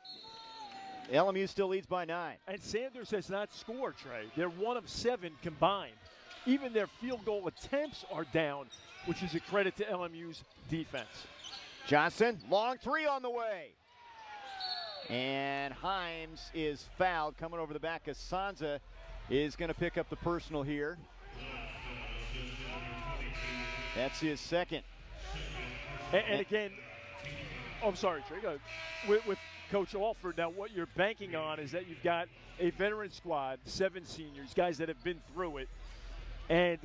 LMU still leads by 9. And Sanders has not scored, Trey. They're 1 of 7 combined. Even their field goal attempts are down, which is a credit to LMU's defense. Johnson, long 3 on the way. And Himes is fouled, coming over the back. Sansa is going to pick up the personal here. That's his second. And again, I'm sorry, Trey, go ahead. With Coach Alford, now what you're banking on is that you've got a veteran squad, 7 seniors, guys that have been through it, and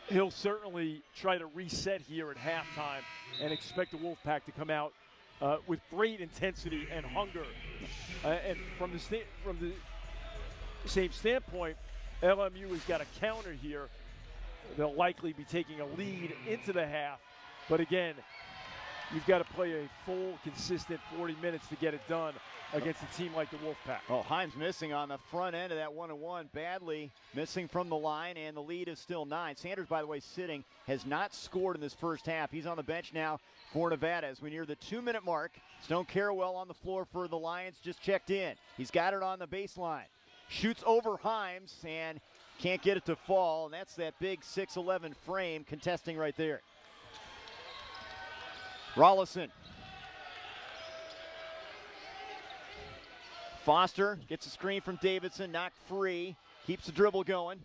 he'll certainly try to reset here at halftime and expect the Wolfpack to come out with great intensity and hunger. And from the same standpoint, LMU has got a counter here. They'll likely be taking a lead into the half. But again, you've got to play a full, consistent 40 minutes to get it done against a team like the Wolfpack. Oh, Himes missing on the front end of that 1-1, badly missing from the line, and the lead is still 9. Sanders, by the way, sitting, has not scored in this first half. He's on the bench now for Nevada as we near the 2-minute mark. Stone Carrawell on the floor for the Lions, just checked in. He's got it on the baseline. Shoots over Himes and can't get it to fall, and that's that big 6'11" frame contesting right there. Rollison. Foster gets a screen from Davidson, knocked free, keeps the dribble going.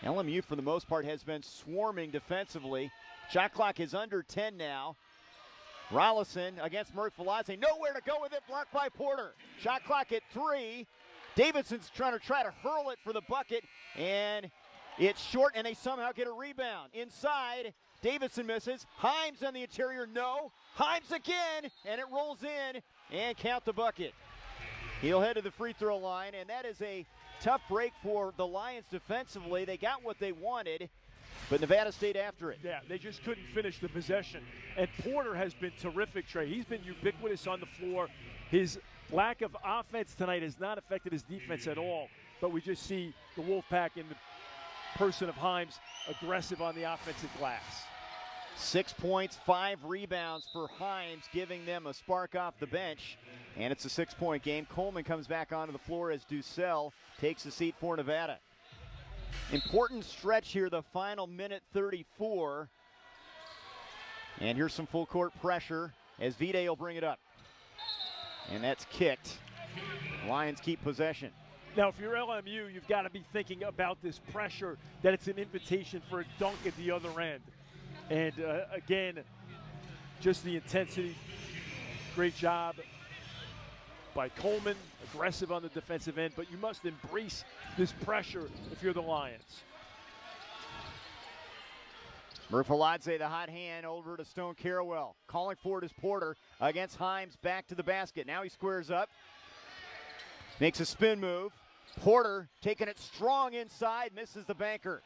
LMU, for the most part, has been swarming defensively. Shot clock is under 10 now. Rollison against Merck Veladze. Nowhere to go with it, blocked by Porter. Shot clock at 3. Davidson's trying to hurl it for the bucket, and it's short, and they somehow get a rebound. Inside, Davidson misses. Himes on the interior, no. Himes again, and it rolls in, and count the bucket. He'll head to the free throw line, and that is a tough break for the Lions defensively. They got what they wanted, but Nevada stayed after it. Yeah, they just couldn't finish the possession. And Porter has been terrific, Trey. He's been ubiquitous on the floor. His lack of offense tonight has not affected his defense at all, but we just see the Wolfpack in the person of Himes aggressive on the offensive glass. 6 points, 5 rebounds for Himes, giving them a spark off the bench. And it's a 6-point game. Coleman comes back onto the floor as Ducell takes the seat for Nevada. Important stretch here, the final minute 34. And here's some full court pressure as Vide will bring it up. And that's kicked. Lions keep possession. Now, if you're LMU, you've got to be thinking about this pressure, that it's an invitation for a dunk at the other end. And again, just the intensity. Great job by Coleman, aggressive on the defensive end, but you must embrace this pressure if you're the Lions. Murphaladze, the hot hand, over to Stone Carrawell. Calling for it is Porter against Himes, back to the basket. Now he squares up, makes a spin move. Porter taking it strong inside, misses the banker.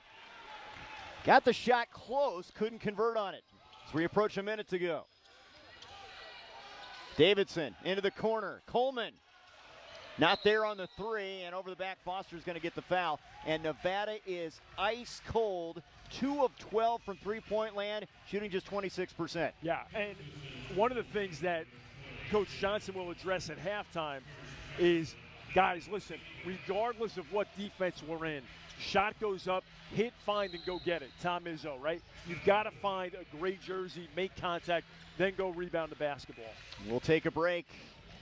Got the shot close, couldn't convert on it. As we approach a minute to go. Davidson into the corner. Coleman not there on the three, and over the back, Foster's going to get the foul. And Nevada is ice cold. 2 of 12 from three-point land, shooting just 26%. Yeah, and one of the things that Coach Johnson will address at halftime is, guys, listen, regardless of what defense we're in, shot goes up, hit, find, and go get it. Tom Izzo, right? You've got to find a great jersey, make contact, then go rebound the basketball. We'll take a break.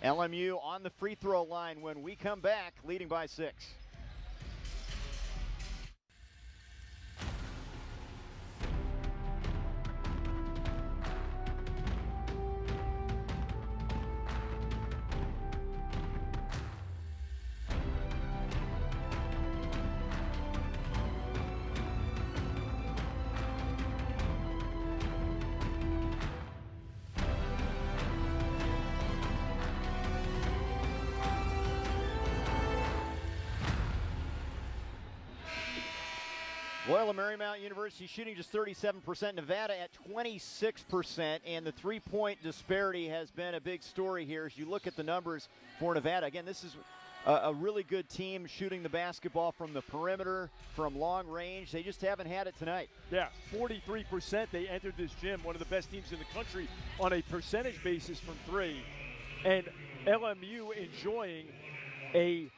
LMU on the free throw line when we come back, leading by 6. Loyola Marymount University shooting just 37%, Nevada at 26%, and the three-point disparity has been a big story here as you look at the numbers for Nevada. Again, this is a really good team shooting the basketball from the perimeter, from long range. They just haven't had it tonight. Yeah, 43%. They entered this gym, one of the best teams in the country on a percentage basis from three. And LMU enjoying a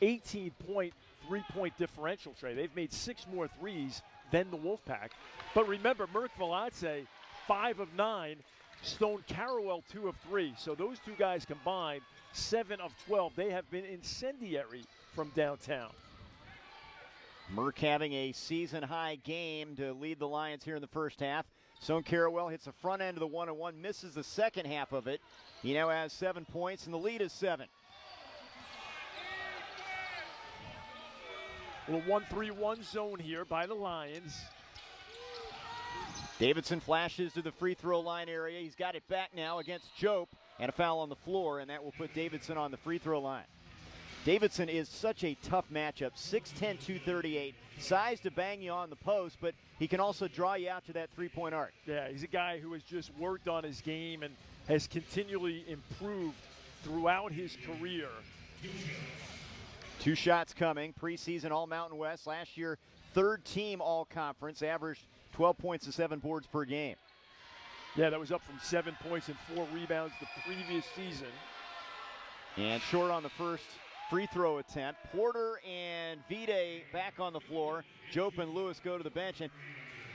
18-point three-point differential, Trey. They've made 6 more threes than the Wolfpack. But remember, Murphaladze, 5 of 9. Stone Carrawell, 2 of 3. So those two guys combined, 7 of 12. They have been incendiary from downtown. Merck having a season-high game to lead the Lions here in the first half. Stone Carrawell hits the front end of the 1-on-1, misses the second half of it. He now has 7 points, and the lead is 7. Little 1-3-1 zone here by the Lions. Davidson flashes to the free throw line area. He's got it back now against Jope, and a foul on the floor, and that will put Davidson on the free throw line. Davidson is such a tough matchup, 6'10", 238, size to bang you on the post, but he can also draw you out to that three-point arc. Yeah, he's a guy who has just worked on his game and has continually improved throughout his career. 2 shots coming. Preseason All-Mountain West. Last year, 3rd team All-Conference. Averaged 12 points and 7 boards per game. Yeah, that was up from 7 points and 4 rebounds the previous season. And short on the first free throw attempt. Porter and Vide back on the floor. Jope and Lewis go to the bench. And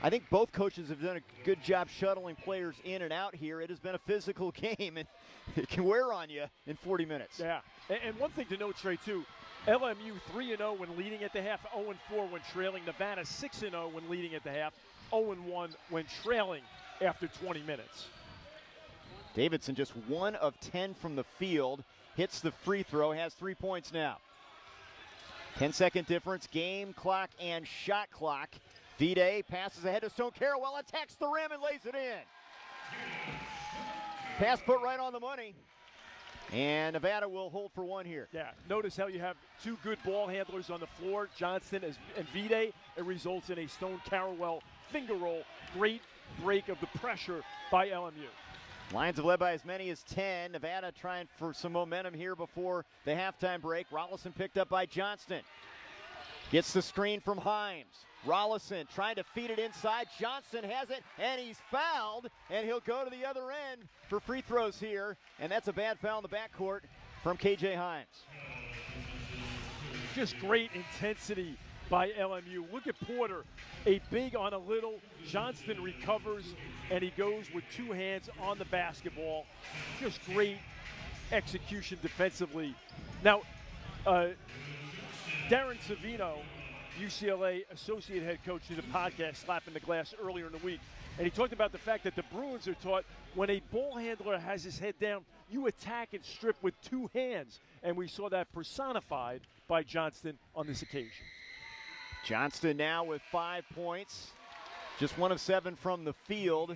I think both coaches have done a good job shuttling players in and out here. It has been a physical game, and it can wear on you in 40 minutes. Yeah, and one thing to note, Trey, too, LMU 3-0 when leading at the half, 0-4 when trailing. Nevada 6-0 when leading at the half, 0-1 when trailing after 20 minutes. Davidson just 1 of 10 from the field. hits the free throw, has 3 points now. 10-second difference, game clock and shot clock. Vide passes ahead to Stone Carrawell, attacks the rim and lays it in. Pass put right on the money. And Nevada will hold for one here. Yeah, notice how you have two good ball handlers on the floor, Johnston and Vide. It results in a Stone Carrawell finger roll. Great break of the pressure by LMU. Lions have led by as many as 10. Nevada trying for some momentum here before the halftime break. Rollison picked up by Johnston. Gets the screen from Himes. Rollison trying to feed it inside. Johnston has it, and he's fouled, and he'll go to the other end for free throws here, and that's a bad foul in the backcourt from KJ Himes. Just great intensity by LMU. Look at Porter, a big on a little. Johnston recovers, and he goes with two hands on the basketball. Just great execution defensively. Now, Darren Savino, UCLA associate head coach, did a podcast, Slapping the Glass, earlier in the week, and he talked about the fact that the Bruins are taught when a ball handler has his head down, you attack and strip with two hands, and we saw that personified by Johnston on this occasion. Johnston now with 5 points, just 1 of 7 from the field,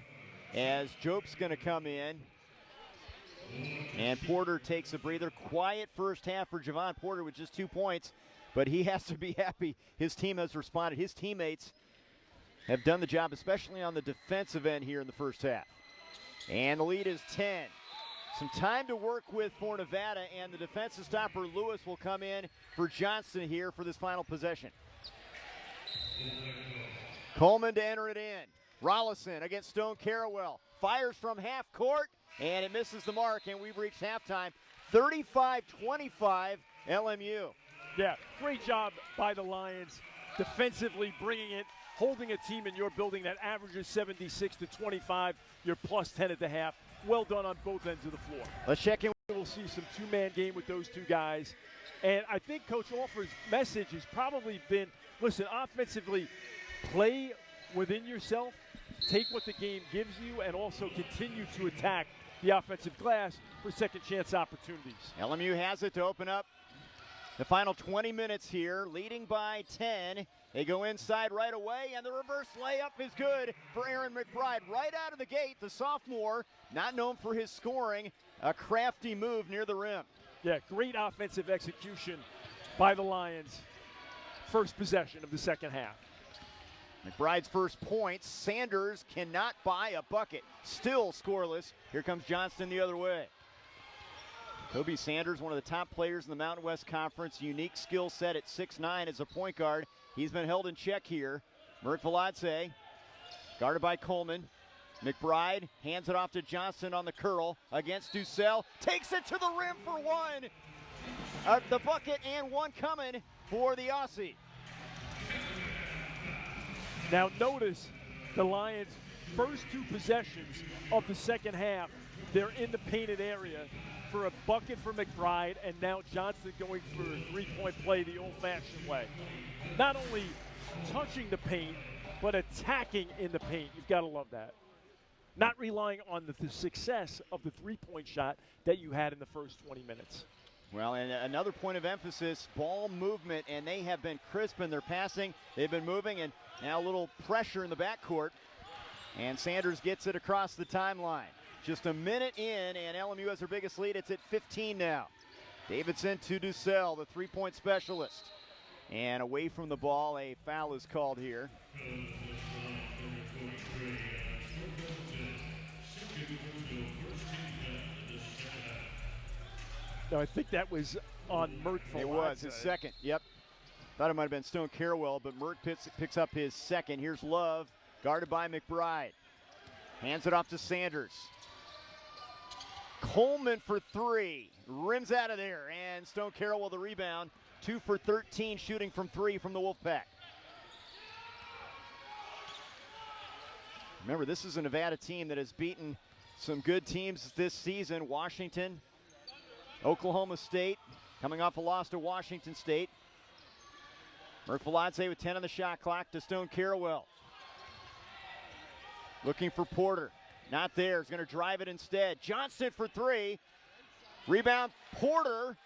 as Jope's going to come in. And Porter takes a breather. Quiet first half for Javon Porter with just 2 points, but he has to be happy his team has responded. His teammates have done the job, especially on the defensive end here in the first half. And the lead is 10. Some time to work with for Nevada, and the defensive stopper Lewis will come in for Johnston here for this final possession. Coleman to enter it in. Rollison against Stone Carrawell. Fires from half court, and it misses the mark, and we've reached halftime. 35-25 LMU. Yeah, great job by the Lions defensively, bringing it, holding a team in your building that averages 76-25. You're plus 10 at the half. Well done on both ends of the floor. Let's check in. We'll see some two-man game with those two guys. And I think Coach Offer's message has probably been, listen, offensively, play within yourself, take what the game gives you, and also continue to attack the offensive glass for second chance opportunities. LMU has it to open up the final 20 minutes here, leading by 10. They go inside right away, and the reverse layup is good for Aaron McBride. Right out of the gate, the sophomore, not known for his scoring, a crafty move near the rim. Yeah, great offensive execution by the Lions. First possession of the second half. McBride's first points. Sanders cannot buy a bucket. Still scoreless. Here comes Johnston the other way. Kobe Sanders, one of the top players in the Mountain West Conference. Unique skill set at 6'9" as a point guard. He's been held in check here. Mert Veladze, guarded by Coleman. McBride hands it off to Johnston on the curl against Dussel. Takes it to the rim for one. The bucket and one coming for the Aussie. Now notice the Lions' first two possessions of the second half, they're in the painted area for a bucket for McBride, and now Johnston going for a three-point play the old-fashioned way. Not only touching the paint, but attacking in the paint. You've got to love that. Not relying on the success of the three-point shot that you had in the first 20 minutes. Well, and another point of emphasis, ball movement, and they have been crisp in their passing. They've been moving, and now a little pressure in the backcourt. And Sanders gets it across the timeline. Just a minute in, and LMU has their biggest lead. It's at 15 now. Davidson to Dussel, the three-point specialist. And away from the ball, a foul is called here. No, I think that was on Mert Veladze. It was his second, yep. Thought it might have been Stone Carrawell, but Mert picks up his second. Here's Love, guarded by McBride. Hands it off to Sanders. Coleman for three. Rims out of there, and Stone Carrawell the rebound. 2 for 13 shooting from three from the Wolfpack. Remember, this is a Nevada team that has beaten some good teams this season. Washington, Oklahoma State, coming off a loss to Washington State. Mert Veladze with 10 on the shot clock to Stone Carrawell. Looking for Porter. Not there. He's going to drive it instead. Johnston for three. Rebound, Porter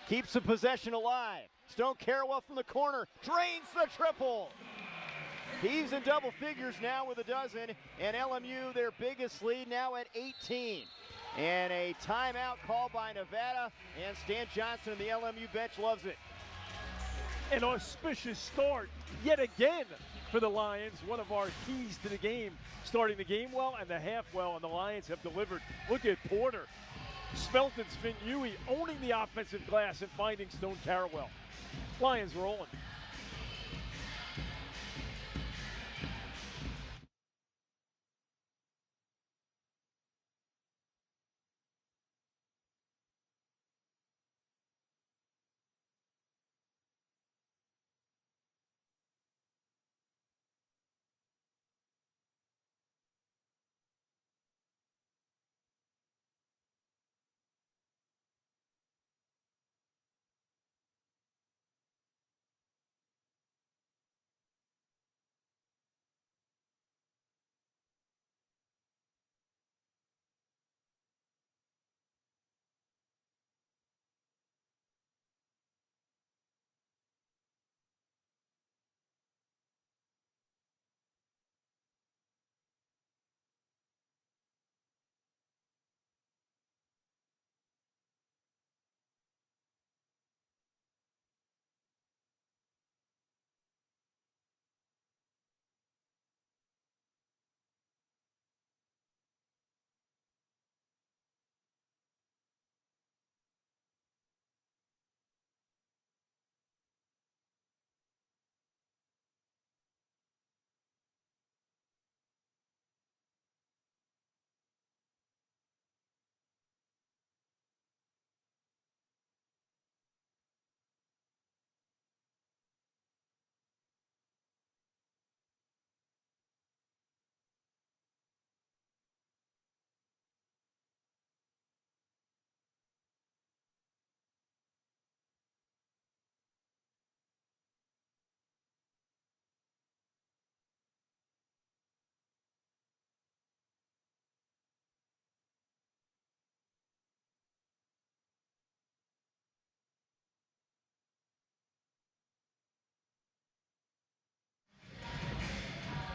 keeps the possession alive. Stone Carawell from the corner, drains the triple. He's in double figures now with a dozen, and LMU, their biggest lead, now at 18. And a timeout called by Nevada, and Stan Johnson and the LMU bench loves it. An auspicious start yet again for the Lions. One of our keys to the game, starting the game well and the half well, and the Lions have delivered. Look at Porter. Smelton's Finney owning the offensive glass and finding Stone Carawell. Lions rolling.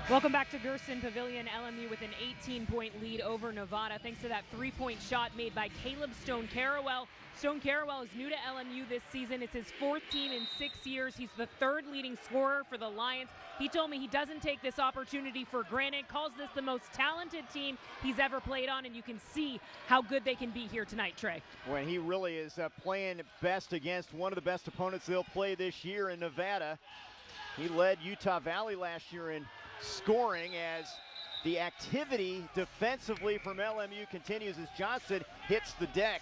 Welcome back to Gerson Pavilion. LMU with an 18-point lead over Nevada thanks to that three-point shot made by Caleb Stone Carawell. Stone Carawell is new to LMU this season. It's his fourth team in 6 years. He's the third leading scorer for the Lions. He told me he doesn't take this opportunity for granted, calls this the most talented team he's ever played on, and you can see how good they can be here tonight, Trey. When he really is playing best against one of the best opponents they'll play this year in Nevada. He led Utah Valley last year in scoring as the activity defensively from LMU continues as Johnson hits the deck.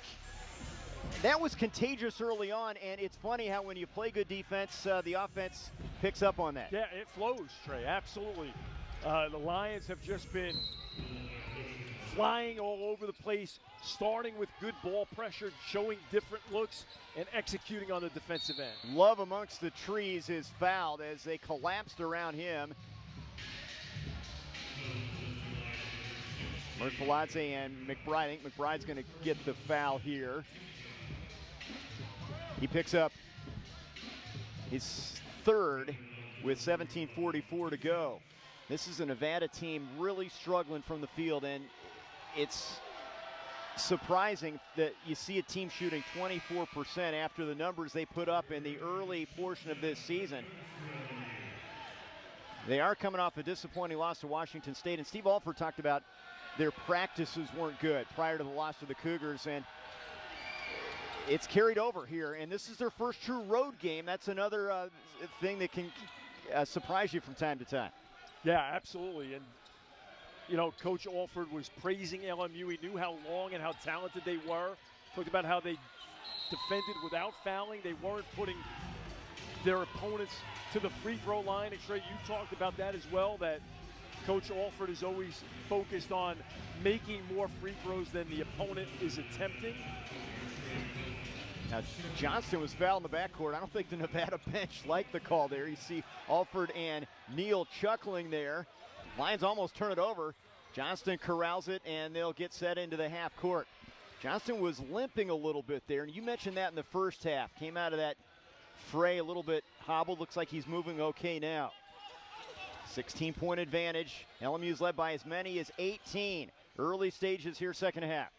That was contagious early on, and it's funny how when you play good defense, the offense picks up on that. Yeah, it flows, Trey, absolutely. The Lions have just been flying all over the place, starting with good ball pressure, showing different looks, and executing on the defensive end. Love amongst the trees is fouled as they collapsed around him. Mertfeladze and McBride. I think McBride's going to get the foul here. He picks up his third with 17:44 to go. This is a Nevada team really struggling from the field, and it's surprising that you see a team shooting 24% after the numbers they put up in the early portion of this season. They are coming off a disappointing loss to Washington State, and Steve Alford talked about their practices weren't good prior to the loss to the Cougars, and it's carried over here, and this is their first true road game. That's another thing that can surprise you from time to time. Yeah, absolutely. And, you know, Coach Alford was praising LMU. He knew how long and how talented they were. Talked about how they defended without fouling. They weren't putting their opponents to the free throw line. And Trey, you talked about that as well, that Coach Alford is always focused on making more free throws than the opponent is attempting. Now, Johnston was fouled in the backcourt. I don't think the Nevada bench liked the call there. You see Alford and Neal chuckling there. Lions almost turn it over. Johnston corrals it, and they'll get set into the half court. Johnston was limping a little bit there, and you mentioned that in the first half. Came out of that fray a little bit hobbled. Looks like he's moving okay now. 16-point advantage. LMU's led by as many as 18. Early stages here, second half.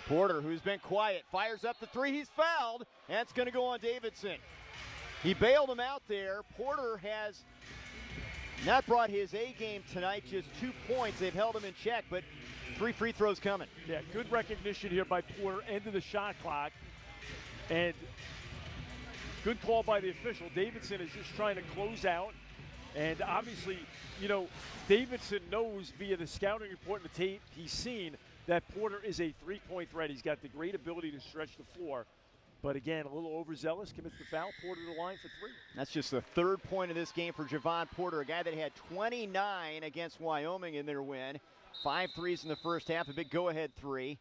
Porter, who's been quiet, fires up the three. He's fouled. That's going to go on Davidson. He bailed him out there. Porter has not brought his A game tonight, just 2 points. They've held him in check, but 3 free throws coming. Yeah, good recognition here by Porter. End of the shot clock. And good call by the official. Davidson is just trying to close out. And obviously, you know, Davidson knows via the scouting report and the tape he's seen that Porter is a three-point threat. He's got the great ability to stretch the floor. But again, a little overzealous, commits the foul. Porter to the line for three. That's just the third point of this game for Javon Porter, a guy that had 29 against Wyoming in their win. 5 threes in the first half, a big go-ahead three.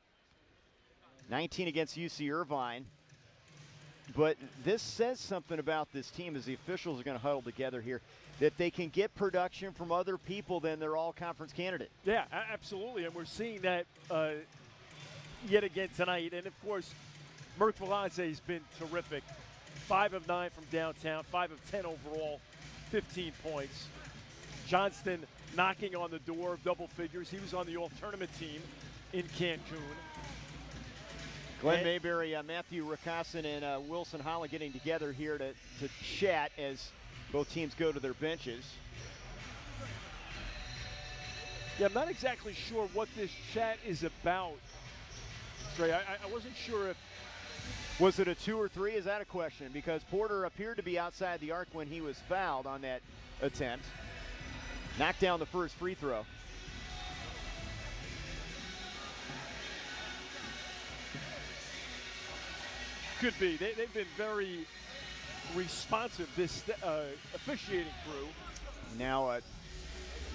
19 against UC Irvine. But this says something about this team as the officials are going to huddle together here, that they can get production from other people than their all-conference candidate. Yeah, absolutely, and we're seeing that yet again tonight. And, of course, Mirk Veladze has been terrific. 5 of 9 from downtown, 5 of 10 overall, 15 points. Johnston knocking on the door of double figures. He was on the all-tournament team in Cancun. Glenn Mayberry, Matthew Ricasson, and Wilson Holland getting together here to chat as both teams go to their benches. Yeah, I'm not exactly sure what this chat is about. Trey, I wasn't sure if... Was it a 2 or 3? Is that a question? Because Porter appeared to be outside the arc when he was fouled on that attempt. Knocked down the first free throw. Could be. They've been very responsive, this officiating crew. Now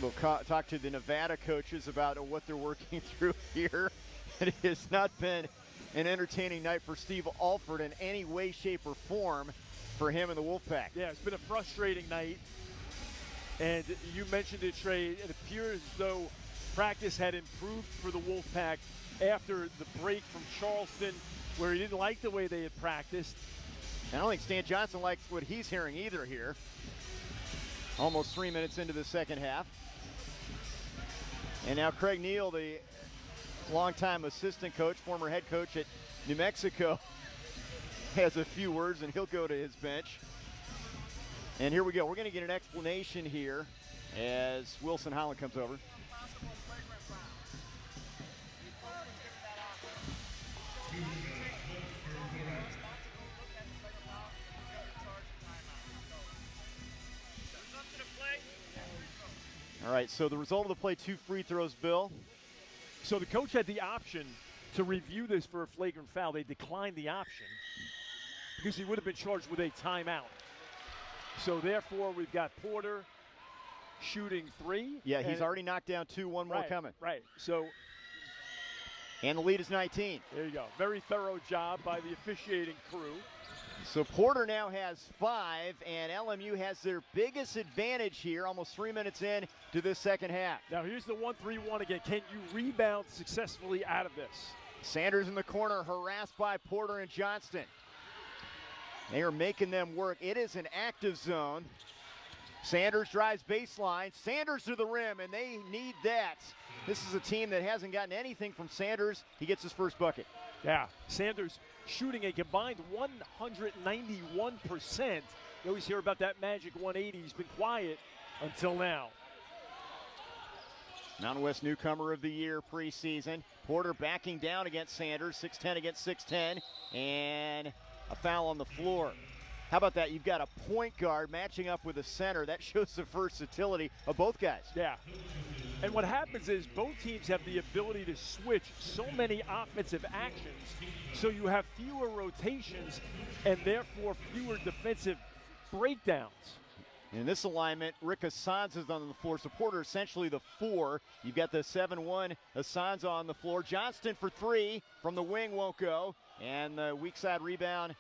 we'll talk to the Nevada coaches about what they're working through here. It has not been an entertaining night for Steve Alford in any way, shape, or form for him and the Wolfpack. Yeah, it's been a frustrating night. And you mentioned it, Trey. It appears as though practice had improved for the Wolfpack after the break from Charleston, where he didn't like the way they had practiced. I don't think Stan Johnson likes what he's hearing either here. Almost 3 minutes into the second half. And now Craig Neal, the longtime assistant coach, former head coach at New Mexico, has a few words, and he'll go to his bench. And here we go. We're going to get an explanation here as Wilson Holland comes over. All right, so the result of the play, 2 free throws, Bill. So the coach had the option to review this for a flagrant foul. They declined the option because he would have been charged with a timeout. So therefore, we've got Porter shooting 3. Yeah, he's already knocked down 2, one more coming. Right, so. And the lead is 19. There you go. Very thorough job by the officiating crew. So Porter now has 5, and LMU has their biggest advantage here, almost 3 minutes in to this second half. Now here's the 1-3-1 again. Can you rebound successfully out of this? Sanders in the corner, harassed by Porter and Johnston. They are making them work. It is an active zone. Sanders drives baseline. Sanders to the rim, and they need that. This is a team that hasn't gotten anything from Sanders. He gets his first bucket. Yeah, Sanders shooting a combined 191%. You always hear about that magic 180. He's been quiet until now. Mountain West Newcomer of the Year preseason. Porter backing down against Sanders, 6'10 against 6'10, and a foul on the floor. How about that? You've got a point guard matching up with a center. That shows the versatility of both guys. Yeah. And what happens is both teams have the ability to switch so many offensive actions, so you have fewer rotations and therefore fewer defensive breakdowns. In this alignment, Rick Asanza is on the floor. So Porter essentially the 4. You've got the 7-1 Asanza on the floor. Johnston for 3 from the wing won't go. And the weak side rebound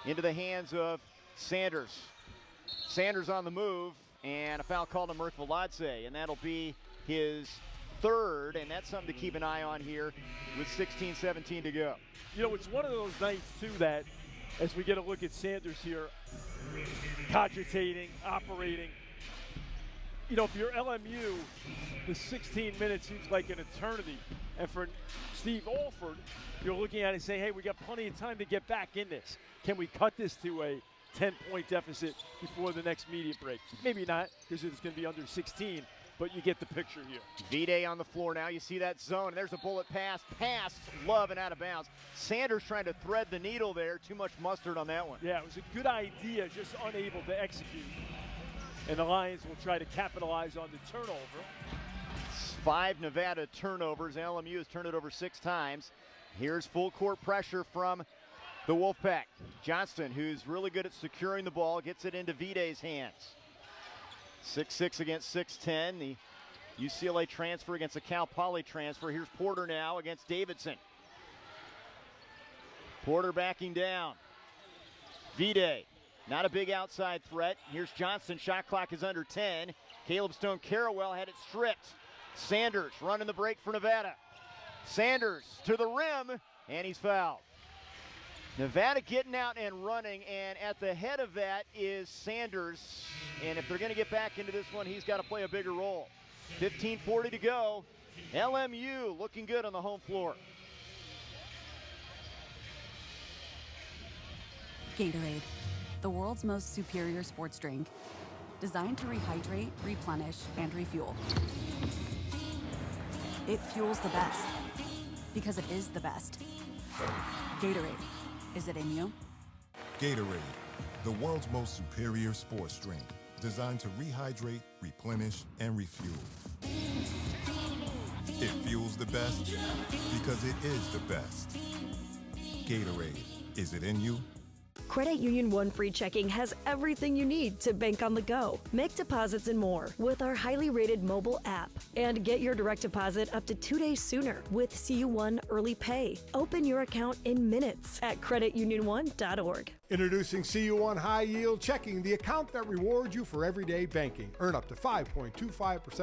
into the hands of Sanders. Sanders on the move, and a foul called on Mirk Veladze, and that'll be his third, and that's something to keep an eye on here with 16-17 to go. You know, it's one of those nights, too, that as we get a look at Sanders here, cogitating, operating. You know, if you're LMU, the 16 minutes seems like an eternity. And for Steve Alford, you're looking at it and saying, hey, we got plenty of time to get back in this. Can we cut this to a 10-point deficit before the next media break? Maybe not, because it's going to be under 16, but you get the picture here. V-Day on the floor now. You see that zone. There's a bullet pass. Love, and out of bounds. Sanders trying to thread the needle there. Too much mustard on that one. Yeah, it was a good idea, just unable to execute. And the Lions will try to capitalize on the turnover. 5 Nevada turnovers. LMU has turned it over 6 times. Here's full court pressure from the Wolfpack. Johnston, who's really good at securing the ball, gets it into V-Day's hands. 6'6" against 6'10". The UCLA transfer against the Cal Poly transfer. Here's Porter now against Davidson. Porter backing down. V-Day, not a big outside threat. Here's Johnston. Shot clock is under 10. Caleb Stone-Carawell had it stripped. Sanders running the break for Nevada. Sanders to the rim, and he's fouled. Nevada getting out and running, and at the head of that is Sanders. And if they're going to get back into this one, he's got to play a bigger role. 15:40 to go. LMU looking good on the home floor. Gatorade, the world's most superior sports drink. Designed to rehydrate, replenish, and refuel. It fuels the best, because it is the best. Gatorade, is it in you? Gatorade, the world's most superior sports drink. Designed to rehydrate, replenish, and refuel. It fuels the best, because it is the best. Gatorade, is it in you? Credit Union One Free Checking has everything you need to bank on the go. Make deposits and more with our highly rated mobile app. And get your direct deposit up to 2 days sooner with CU1 Early Pay. Open your account in minutes at creditunion1.org. Introducing CU1 High Yield Checking, the account that rewards you for everyday banking. Earn up to 5.25%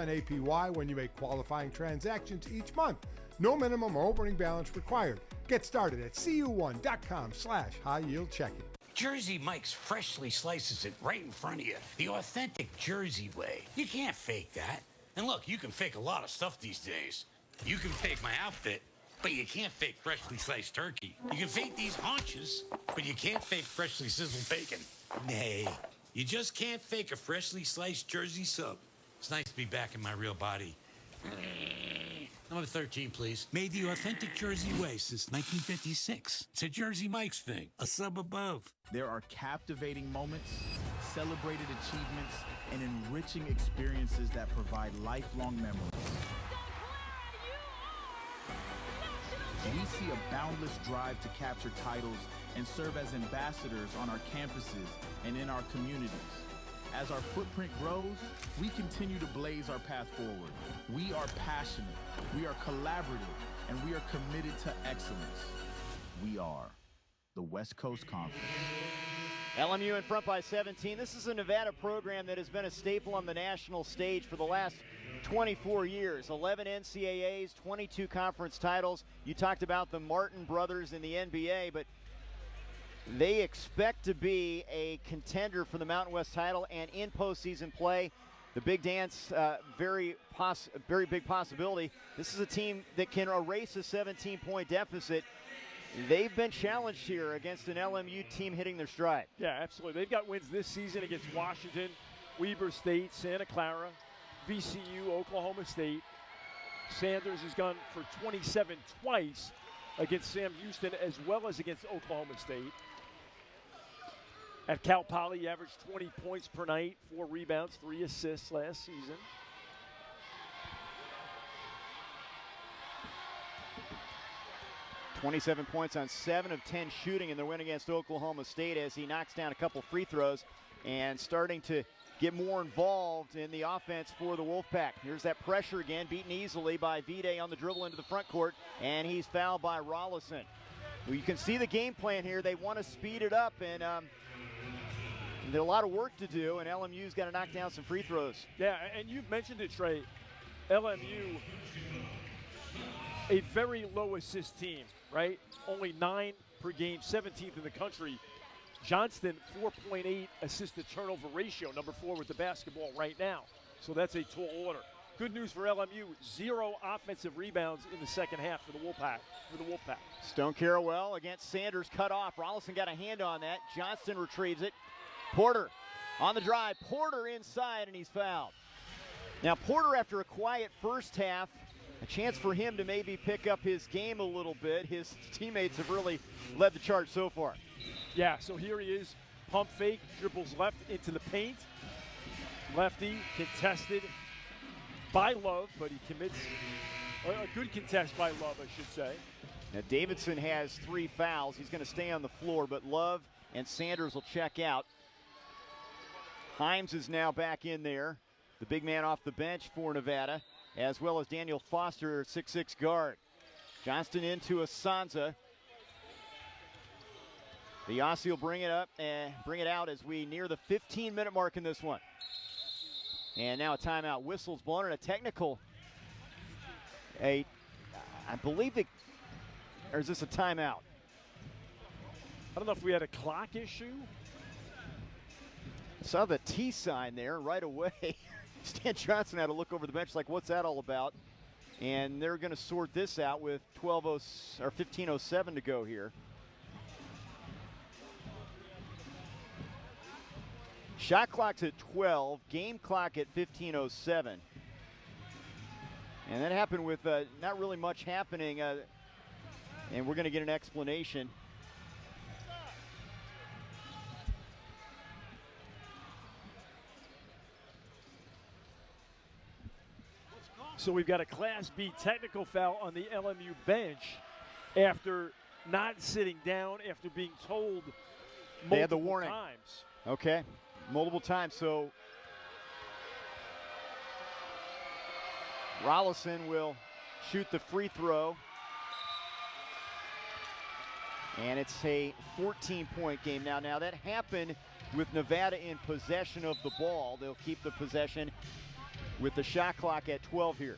APY when you make qualifying transactions each month. No minimum or opening balance required. Get started at cu1.com/high yield checking. Jersey Mike's freshly slices it right in front of you. The authentic Jersey way. You can't fake that. And look, you can fake a lot of stuff these days. You can fake my outfit, but you can't fake freshly sliced turkey. You can fake these haunches, but you can't fake freshly sizzled bacon. Nay, you just can't fake a freshly sliced Jersey sub. It's nice to be back in my real body. Number 13, please. Made the authentic Jersey way since 1956. It's a Jersey Mike's thing, a sub above. There are captivating moments, celebrated achievements, and enriching experiences that provide lifelong memories. We see a boundless drive to capture titles and serve as ambassadors on our campuses and in our communities. As our footprint grows, we continue to blaze our path forward. We are passionate, we are collaborative, and we are committed to excellence. We are the West Coast Conference. LMU in front by 17. This is a Nevada program that has been a staple on the national stage for the last 24 years. 11 NCAAs, 22 conference titles. You talked about the Martin brothers in the NBA, but they expect to be a contender for the Mountain West title and in postseason play. The Big Dance, very big possibility. This is a team that can erase a 17-point deficit. They've been challenged here against an LMU team hitting their stride. Yeah, absolutely. They've got wins this season against Washington, Weber State, Santa Clara, VCU, Oklahoma State. Sanders has gone for 27 twice against Sam Houston as well as against Oklahoma State. At Cal Poly, he averaged 20 points per night, 4 rebounds, 3 assists last season. .27 points on 7 of 10 shooting in their win against Oklahoma State as he knocks down a couple free throws and starting to get more involved in the offense for the Wolfpack. Here's that pressure again, beaten easily by V-Day on the dribble into the front court, and he's fouled by Rollison. Well, you can see the game plan here. They want to speed it up, and there's a lot of work to do, and LMU's got to knock down some free throws. Yeah, and you've mentioned it, Trey. LMU, a very low assist team, right? Only 9 per game, 17th in the country. Johnston, 4.8 assist to turnover ratio, number 4 with the basketball right now. So that's a tall order. Good news for LMU, 0 offensive rebounds in the second half for the Wolfpack. Stone Carrawell against Sanders, cut off. Rollison got a hand on that. Johnston retrieves it. Porter on the drive. Porter inside, and he's fouled. Now Porter, after a quiet first half, a chance for him to maybe pick up his game a little bit. His teammates have really led the charge so far. Yeah, so here he is. Pump fake, dribbles left into the paint. Lefty contested by Love, but he commits a good contest by Love, I should say. Now Davidson has 3 fouls. He's going to stay on the floor, but Love and Sanders will check out. Himes is now back in there, the big man off the bench for Nevada, as well as Daniel Foster, 6'6" guard. Johnston into Asanza. The Aussie will bring it up and bring it out as we near the 15-minute mark in this one. And now a timeout. Whistle's blown and a technical. I believe it, or is this a timeout? I don't know if we had a clock issue. Saw the T sign there right away. Stan Johnson had to look over the bench like, what's that all about? And they're going to sort this out with 15:07 to go here. Shot clock's at 12, game clock at 15:07. And that happened with not really much happening, and we're going to get an explanation. So we've got a Class B technical foul on the LMU bench after not sitting down, after being told they had the warning. Times. Okay, multiple times. So Rollison will shoot the free throw. And it's a 14-point game now. Now that happened with Nevada in possession of the ball. They'll keep the possession with the shot clock at 12 here.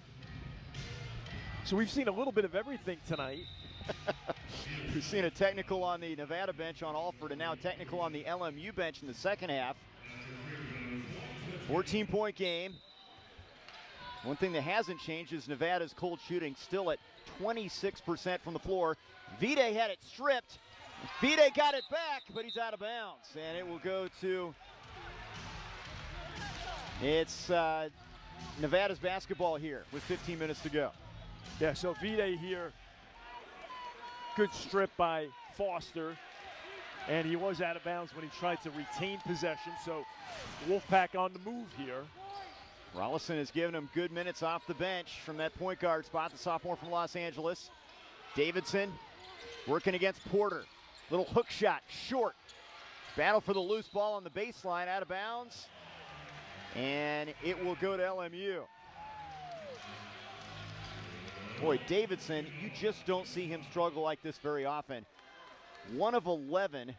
So we've seen a little bit of everything tonight. We've seen a technical on the Nevada bench on Alford, and now a technical on the LMU bench in the second half. 14-point game. One thing that hasn't changed is Nevada's cold shooting, still at 26% from the floor. Vide had it stripped. Vide got it back, but he's out of bounds. And it will go to, it's Nevada's basketball here with 15 minutes to go. Yeah, so Vide here, good strip by Foster. And he was out of bounds when he tried to retain possession. So Wolfpack on the move here. Rollison has given him good minutes off the bench from that point guard spot, the sophomore from Los Angeles. Davidson working against Porter. Little hook shot, short. Battle for the loose ball on the baseline, out of bounds. And it will go to LMU. Boy, Davidson, you just don't see him struggle like this very often. 1 of 11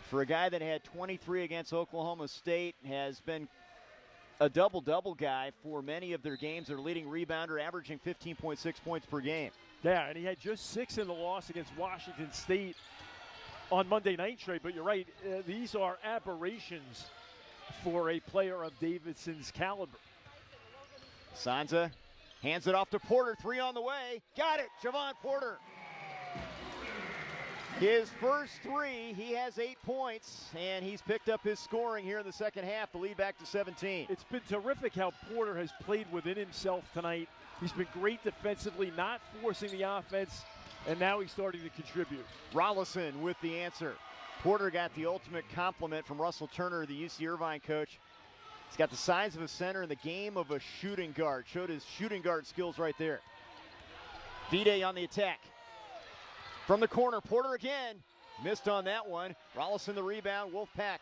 for a guy that had 23 against Oklahoma State, has been a double-double guy for many of their games. Their leading rebounder, averaging 15.6 points per game. Yeah, and he had just 6 in the loss against Washington State on Monday night, Trey. But you're right, these are aberrations for a player of Davidson's caliber. Sanza hands it off to Porter. 3 on the way. Got it, Javon Porter. His first 3, he has 8 points, and he's picked up his scoring here in the second half, the lead back to 17. It's been terrific how Porter has played within himself tonight. He's been great defensively, not forcing the offense, and now he's starting to contribute. Rollison with the answer. Porter got the ultimate compliment from Russell Turner, the UC Irvine coach. He's got the size of a center and the game of a shooting guard. Showed his shooting guard skills right there. Vide on the attack. From the corner, Porter again. Missed on that one. Rollison the rebound. Wolfpack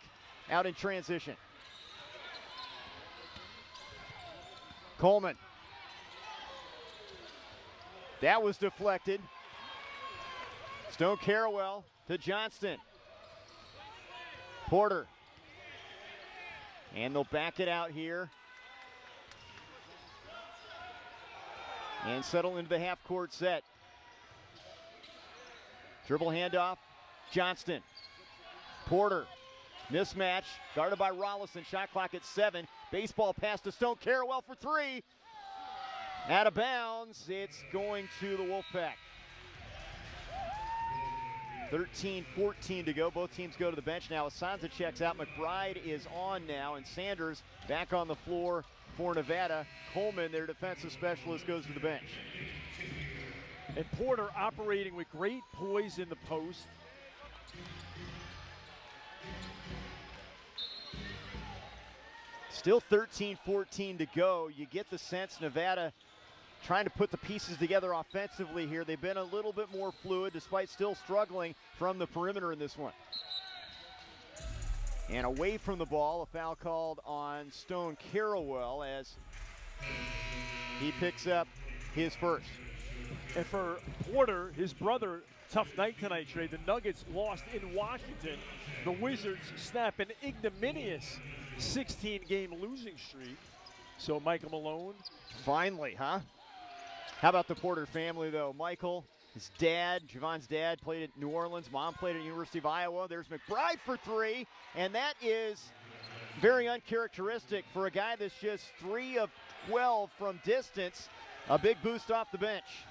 out in transition. Coleman. That was deflected. Stone Carrawell to Johnston. Porter. And they'll back it out here. and settle into the half-court set. Dribble handoff, Johnston. Porter, mismatch, guarded by Rollison. Shot clock at 7. Baseball pass to Stone Carrawell for 3. Out of bounds, it's going to the Wolfpack. 13-14 to go. Both teams go to the bench now. Asanza checks out. McBride is on now, and Sanders back on the floor for Nevada. Coleman, their defensive specialist, goes to the bench. And Porter operating with great poise in the post. Still 13-14 to go. You get the sense Nevada trying to put the pieces together offensively here. They've been a little bit more fluid despite still struggling from the perimeter in this one. And away from the ball, a foul called on Stone Carrawell as he picks up his first. And for Porter, his brother, tough night tonight, Trey. The Nuggets lost in Washington. The Wizards snap an ignominious 16-game losing streak. So Michael Malone. Finally, huh? How about the Porter family, though? Michael, his dad, Javon's dad, played at New Orleans. Mom played at University of Iowa. There's McBride for 3, and that is very uncharacteristic for a guy that's just 3 of 12 from distance. A big boost off the bench.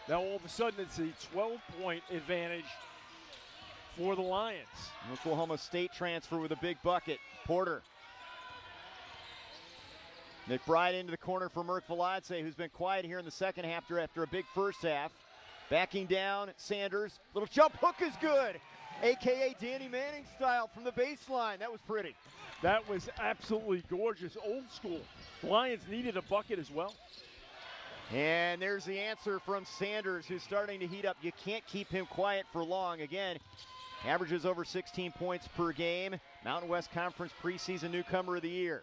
Now all of a sudden it's a 12-point advantage for the Lions. Oklahoma State transfer with a big bucket. Porter. McBride into the corner for Merk Veladze, who's been quiet here in the second half after a big first half. Backing down, Sanders. Little jump hook is good. A.K.A. Danny Manning style from the baseline. That was pretty. That was absolutely gorgeous. Old school. Lions needed a bucket as well. And there's the answer from Sanders, who's starting to heat up. You can't keep him quiet for long. Again, averages over 16 points per game. Mountain West Conference preseason newcomer of the year.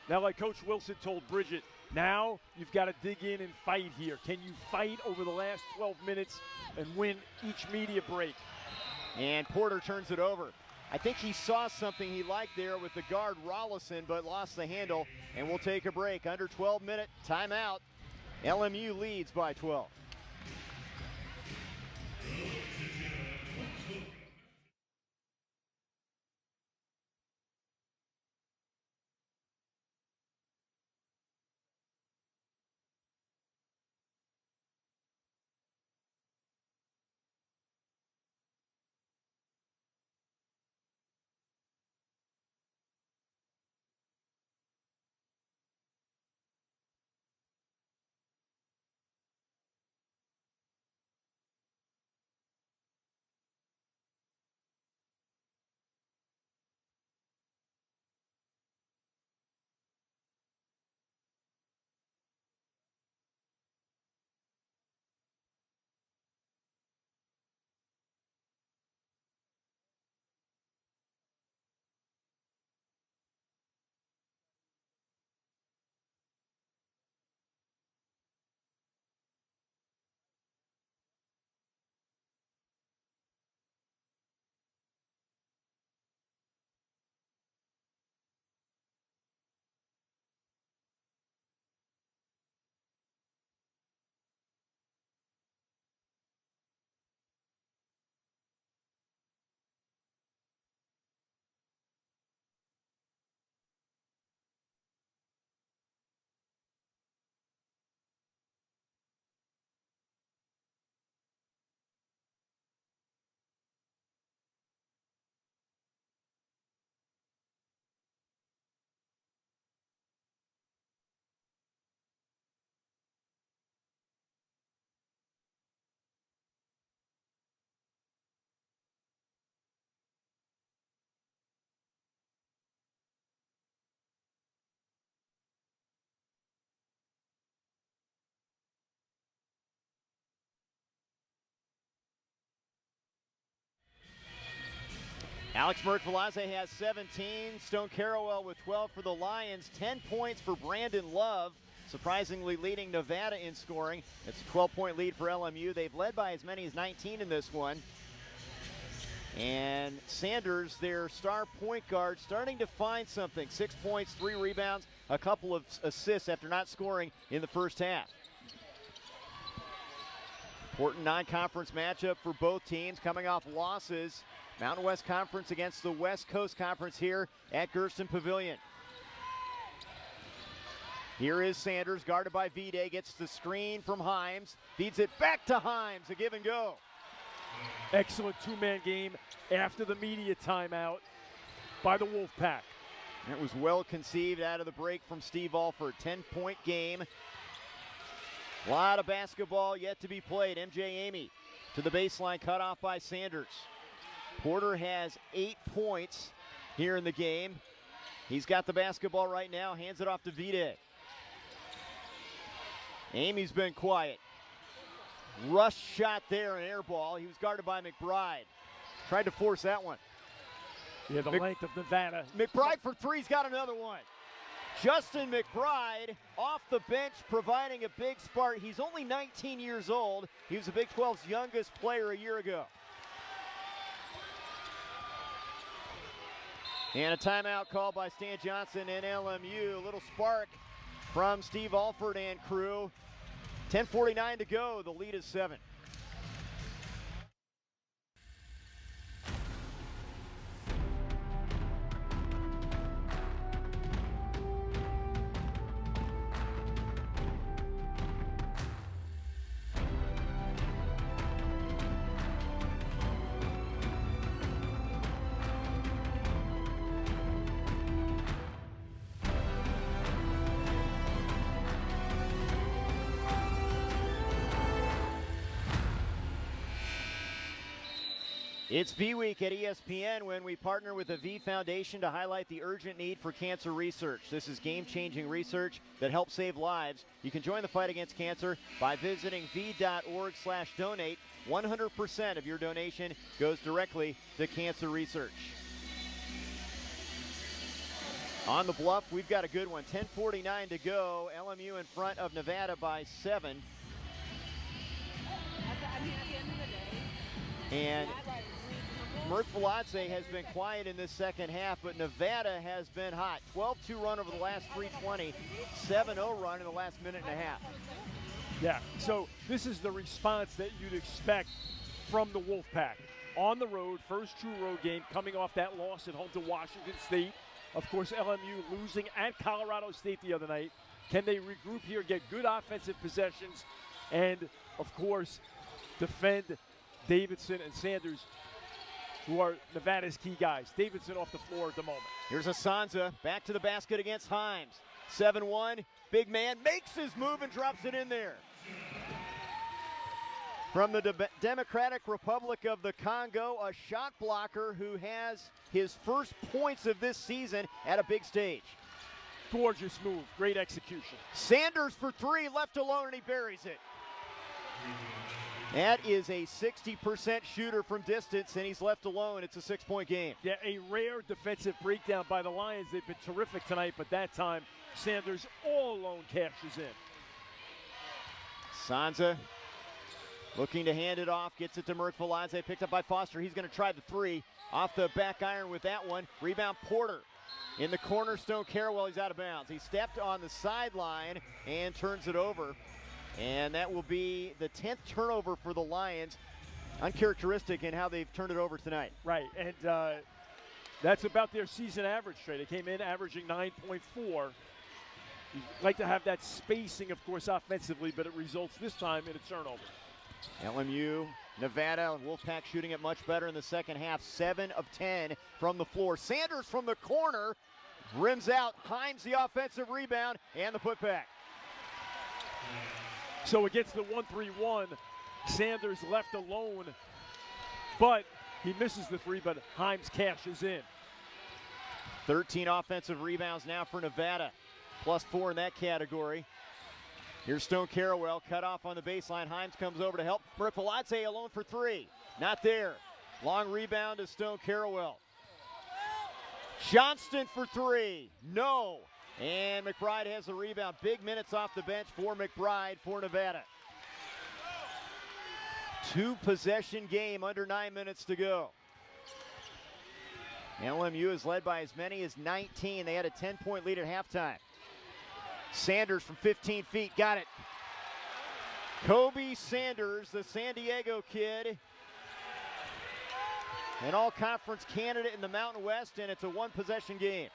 Now, like Coach Wilson told Bridget, now you've got to dig in and fight here. Can you fight over the last 12 minutes and win each media break? And Porter turns it over. I think he saw something he liked there with the guard Rollison, but lost the handle. And we'll take a break. Under 12-minute timeout. LMU leads by 12. Alex Merk-Veladze has 17. Stone Carrawell with 12 for the Lions. 10 points for Brandon Love, surprisingly leading Nevada in scoring. It's a 12-point lead for LMU. They've led by as many as 19 in this one. And Sanders, their star point guard, starting to find something. 6 points, 3 rebounds, a couple of assists after not scoring in the first half. Important non-conference matchup for both teams coming off losses. Mountain West Conference against the West Coast Conference here at Gersten Pavilion. Here is Sanders, guarded by Vide, gets the screen from Himes, feeds it back to Himes, a give and go. Excellent two-man game after the media timeout by the Wolfpack. That was well conceived out of the break from Steve Alford. 10-point game. A lot of basketball yet to be played. MJ Amy to the baseline, cut off by Sanders. Porter has 8 points here in the game. He's got the basketball right now, hands it off to Vide. Amy's been quiet. Rush shot there, an air ball. He was guarded by McBride. Tried to force that one. Yeah, the length of Nevada. McBride for three's got another one. Justin McBride off the bench providing a big spark. He's only 19 years old. He was the Big 12's youngest player a year ago. And a timeout called by Stan Johnson and LMU. A little spark from Steve Alford and crew. 10:49 to go. The lead is 7. It's V Week at ESPN when we partner with the V Foundation to highlight the urgent need for cancer research. This is game-changing research that helps save lives. You can join the fight against cancer by visiting v.org/donate. 100% of your donation goes directly to cancer research. On the Bluff, we've got a good one. 10:49 to go. LMU in front of Nevada by 7. And Mert Veladze has been quiet in this second half, but Nevada has been hot. 12-2 run over the last 3:20, 7-0 run in the last minute and a half. Yeah, so this is the response that you'd expect from the Wolfpack. On the road, first true road game, coming off that loss at home to Washington State. Of course, LMU losing at Colorado State the other night. Can they regroup here, get good offensive possessions, and, of course, defend Davidson and Sanders, who are Nevada's key guys. Davidson off the floor at the moment. Here's Asanza, back to the basket against Himes. 7-1, big man, makes his move and drops it in there. From the Democratic Republic of the Congo, a shot blocker who has his first points of this season at a big stage. Gorgeous move, great execution. Sanders for three, left alone, and he buries it. That is a 60% shooter from distance, and he's left alone. It's a 6-point game. Yeah, a rare defensive breakdown by the Lions. They've been terrific tonight, but that time Sanders all alone cashes in. Sanza looking to hand it off, gets it to Mert Veladze, picked up by Foster. He's going to try the three. Off the back iron with that one. Rebound Porter. In the corner, Stone Carrawell, he's out of bounds. He stepped on the sideline and turns it over. And that will be the 10th turnover for the Lions. Uncharacteristic in how they've turned it over tonight. Right, and that's about their season average, Trey. They came in averaging 9.4. You'd like to have that spacing, of course, offensively, but it results this time in a turnover. LMU, Nevada, Wolfpack shooting it much better in the second half. 7 of 10 from the floor. Sanders from the corner, rims out. Himes the offensive rebound and the putback. So it gets the 1-3-1. Sanders left alone, but he misses the three, but Himes cashes in. 13 offensive rebounds now for Nevada, +4 in that category. Here's Stone Carrawell, cut off on the baseline. Himes comes over to help. Mert Veladze alone for three. Not there. Long rebound to Stone Carrawell. Johnston for three. No. And McBride has the rebound. Big minutes off the bench for McBride for Nevada. 2-possession game, under 9 minutes to go. LMU is led by as many as 19. They had a 10-point lead at halftime. Sanders from 15 feet, got it. Kobe Sanders, the San Diego kid, an all-conference candidate in the Mountain West, and it's a one-possession game.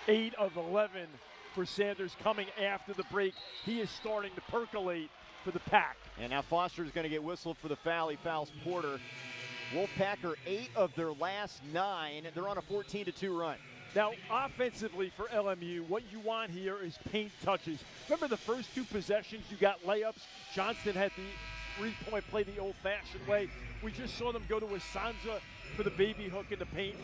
8 of 11 for Sanders coming after the break. He is starting to percolate for the Pack. And now Foster's going to get whistled for the foul. He fouls Porter. Wolfpack are 8 of their last 9. They're on a 14-2 run. Now, offensively for LMU, what you want here is paint touches. Remember the first 2 possessions, you got layups. Johnston had the three-point play the old-fashioned way. We just saw them go to Asanza for the baby hook in the paint.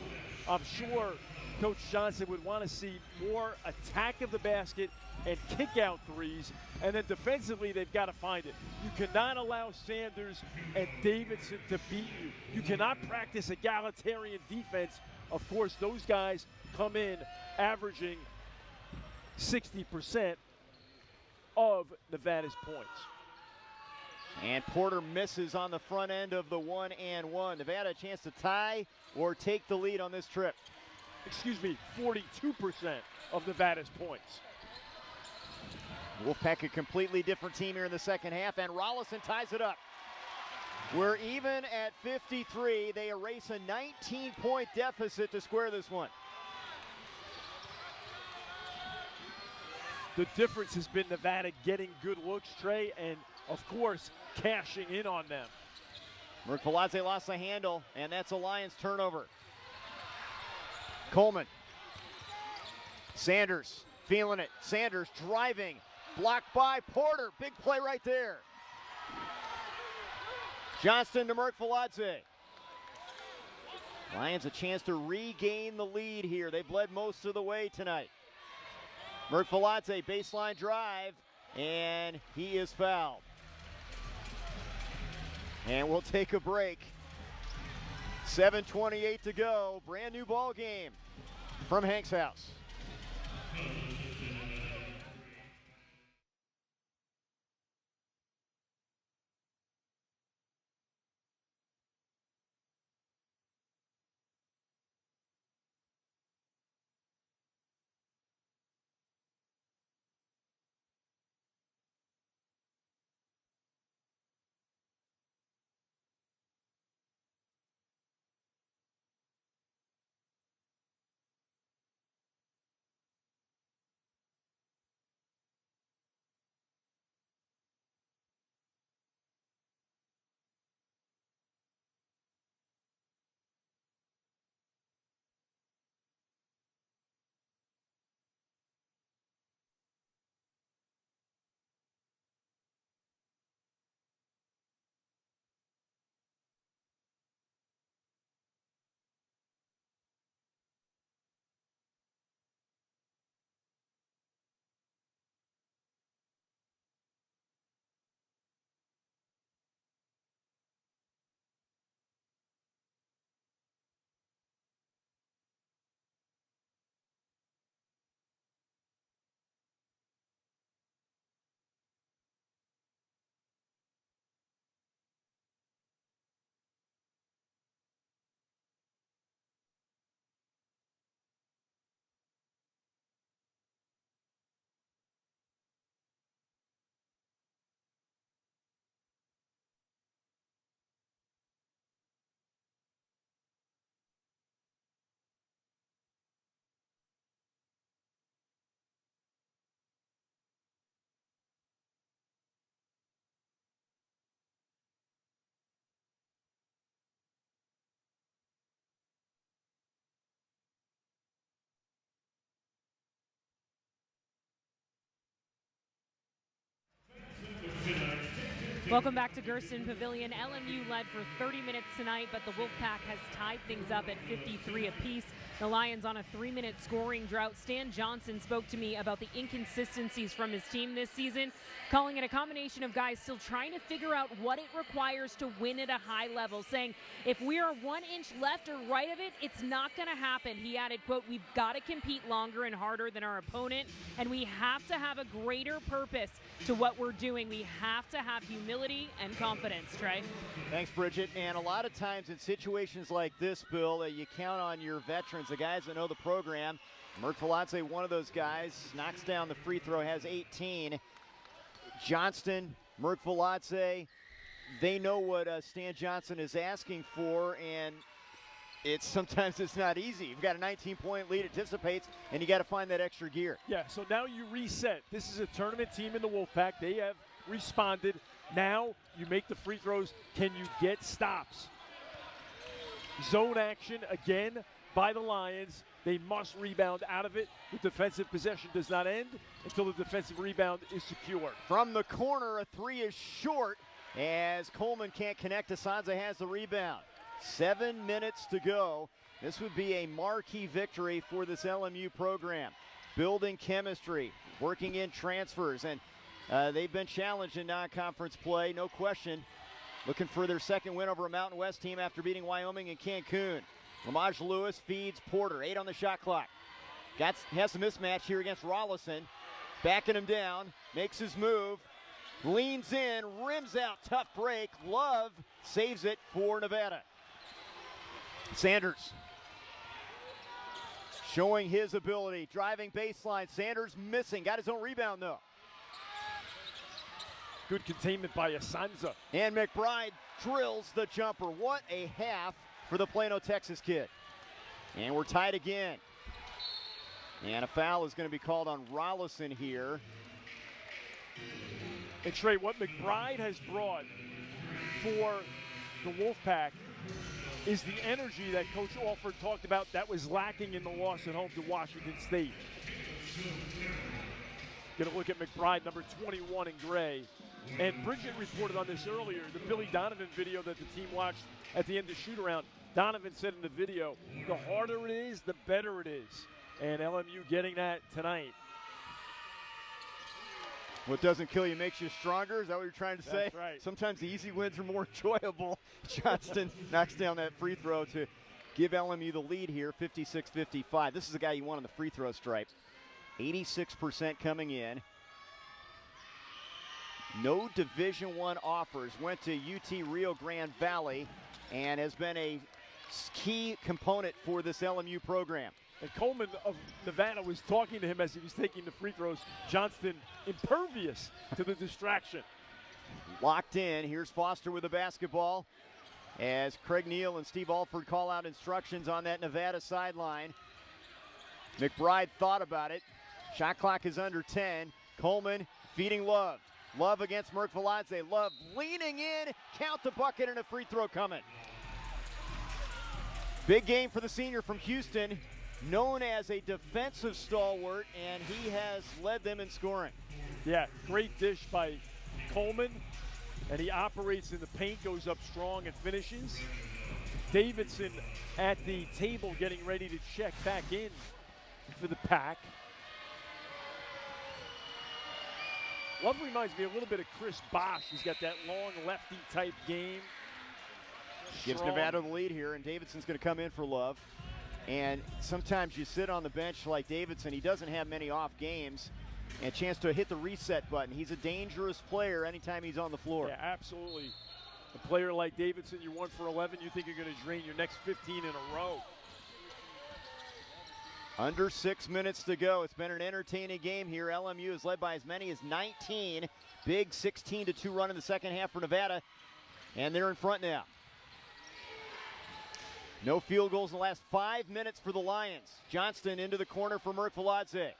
I'm sure Coach Johnson would want to see more attack of the basket and kick-out threes. And then defensively, they've got to find it. You cannot allow Sanders and Davidson to beat you. You cannot practice egalitarian defense. Of course, those guys come in averaging 60% of Nevada's points. And Porter misses on the front end of the 1-and-1. Nevada a chance to tie or take the lead on this trip. 42% of Nevada's points. Wolfpack a completely different team here in the second half, and Rollison ties it up. We're even at 53. They erase a 19-point deficit to square this one. The difference has been Nevada getting good looks, Trey, and of course, cashing in on them. Merkvaladze lost the handle, and that's a Lions turnover. Coleman. Sanders feeling it. Sanders driving. Blocked by Porter. Big play right there. Johnston to Merkvaladze. Lions a chance to regain the lead here. They've led most of the way tonight. Merkvaladze, baseline drive, and he is fouled. And we'll take a break. 7:28 to go. Brand new ball game from Hank's house. Welcome back to Gersten Pavilion. LMU led for 30 minutes tonight, but the Wolfpack has tied things up at 53 apiece. The Lions on a 3-minute scoring drought. Stan Johnson spoke to me about the inconsistencies from his team this season, calling it a combination of guys still trying to figure out what it requires to win at a high level, saying if we are 1 inch left or right of it, it's not going to happen. He added, quote, we've got to compete longer and harder than our opponent, and we have to have a greater purpose to what we're doing. We have to have humility and confidence, Trey. Thanks, Bridget. And a lot of times in situations like this, Bill, you count on your veterans, the guys that know the program. Merkvaladze, one of those guys, knocks down the free throw, has 18. Johnston, Merkviladze, they know what Stan Johnson is asking for, and sometimes it's not easy. You've got a 19-point lead, it dissipates, and you got to find that extra gear. Yeah, so now you reset. This is a tournament team in the Wolfpack. They have responded. Now you make the free throws. Can you get stops? Zone action again by the Lions. They must rebound out of it. The defensive possession does not end until the defensive rebound is secured. From the corner, a three is short as Coleman can't connect. Asanza has the rebound. 7 minutes to go. This would be a marquee victory for this LMU program. Building chemistry, working in transfers, and they've been challenged in non-conference play, no question. Looking for their second win over a Mountain West team after beating Wyoming and Cancun. Lamage Lewis feeds Porter, 8 on the shot clock. Has a mismatch here against Rollison. Backing him down, makes his move, leans in, rims out, tough break. Love saves it for Nevada. Sanders showing his ability, driving baseline. Sanders missing, got his own rebound though. Good containment by Asanza. And McBride drills the jumper. What a half for the Plano, Texas kid. And we're tied again. And a foul is going to be called on Rollison here. And Trey, what McBride has brought for the Wolfpack is the energy that Coach Alford talked about that was lacking in the loss at home to Washington State. Going to look at McBride, number 21 in gray. And Bridget reported on this earlier, the Billy Donovan video that the team watched at the end of shoot-around. Donovan said in the video, the harder it is, the better it is. And LMU getting that tonight. What doesn't kill you makes you stronger. Is that what you're trying to say? That's right. Sometimes the easy wins are more enjoyable. Johnston knocks down that free throw to give LMU the lead here, 56-55. This is the guy you want on the free throw stripe. 86% coming in. No Division I offers. Went to UT Rio Grande Valley and has been a key component for this LMU program. And Coleman of Nevada was talking to him as he was taking the free throws. Johnston impervious to the distraction. Locked in. Here's Foster with the basketball as Craig Neal and Steve Alford call out instructions on that Nevada sideline. McBride thought about it. Shot clock is under 10. Coleman feeding Love. Love against Merkviladze. Love leaning in. Count the bucket and a free throw coming. Big game for the senior from Houston. Known as a defensive stalwart, and he has led them in scoring. Yeah, great dish by Coleman, and he operates in the paint, goes up strong and finishes. Davidson at the table getting ready to check back in for the pack. Love reminds me a little bit of Chris Bosch. He's got that long lefty type game. Gives Nevada the lead here, and Davidson's going to come in for Love. And sometimes you sit on the bench like Davidson. He doesn't have many off games. And a chance to hit the reset button. He's a dangerous player anytime he's on the floor. Yeah, absolutely. A player like Davidson, you're 1 for 11. You think you're going to drain your next 15 in a row. Under 6 minutes to go. It's been an entertaining game here. LMU is led by as many as 19. Big 16-2 run in the second half for Nevada. And they're in front now. No field goals in the last 5 minutes for the Lions. Johnston into the corner for Merkviladze.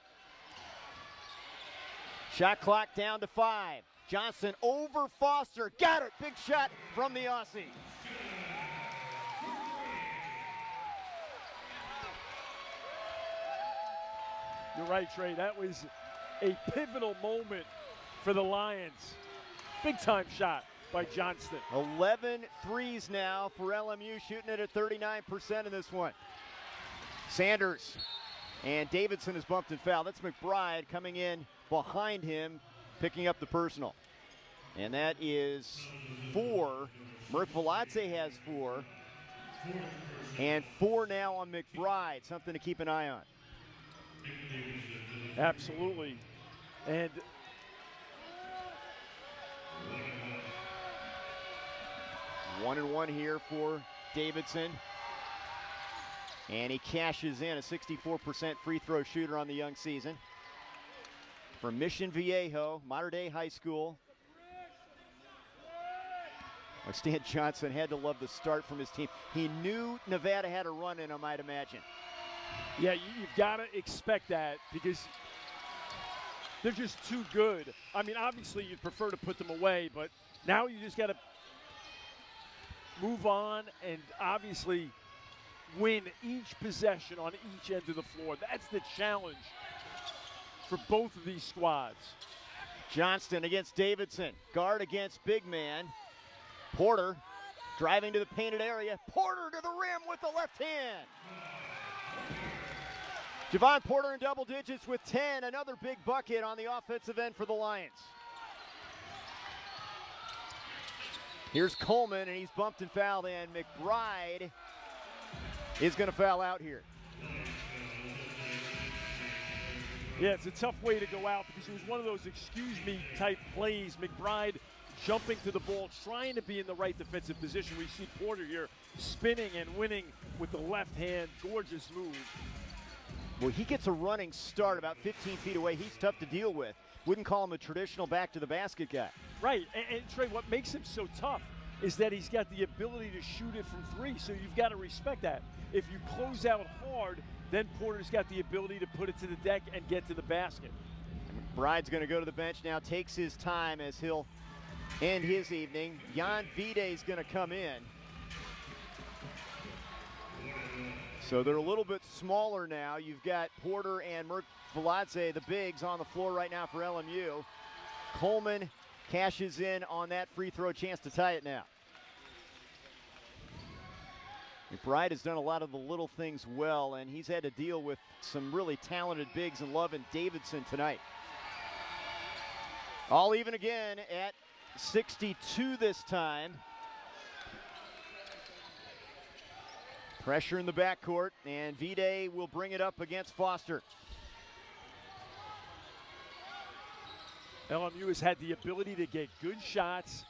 Shot clock down to 5. Johnston over Foster. Got it. Big shot from the Aussie. You're right, Trey. That was a pivotal moment for the Lions. Big time shot by Johnston. 11 threes now for LMU, shooting it at 39% in this one. Sanders and Davidson is bumped and fouled. That's McBride coming in behind him, picking up the personal. And that is 4. Merkviladze has 4. And 4 now on McBride, something to keep an eye on. Absolutely. And one and one here for Davidson. And he cashes in, a 64% free throw shooter on the young season. from Mission Viejo, Mater Dei High School. Stan Johnson had to love the start from his team. He knew Nevada had a run in him, I'd imagine. Yeah, you've got to expect that because they're just too good. I mean, obviously you'd prefer to put them away, but now you just got to move on and obviously win each possession on each end of the floor. That's the challenge for both of these squads. Johnston against Davidson. Guard against big man. Porter driving to the painted area. Porter to the rim with the left hand. Javon Porter in double digits with 10. Another big bucket on the offensive end for the Lions. Here's Coleman, and he's bumped and fouled, and McBride is going to foul out here. Yeah, it's a tough way to go out because it was one of those excuse me type plays. McBride jumping to the ball, trying to be in the right defensive position. We see Porter here spinning and winning with the left hand. Gorgeous move. Well, he gets a running start about 15 feet away. He's tough to deal with. Wouldn't call him a traditional back to the basket guy. Right, and Trey, what makes him so tough is that he's got the ability to shoot it from three, so you've got to respect that. If you close out hard, then Porter's got the ability to put it to the deck and get to the basket. McBride's going to go to the bench now, takes his time as he'll end his evening. Jan Vide's going to come in. So they're a little bit smaller now. You've got Porter and Mert Veladze, the bigs, on the floor right now for LMU. Coleman cashes in on that free throw chance to tie it now. McBride has done a lot of the little things well, and he's had to deal with some really talented bigs in Love and Davidson tonight. All even again at 62 this time. Pressure in the backcourt, and Vide will bring it up against Foster. LMU has had the ability to get good shots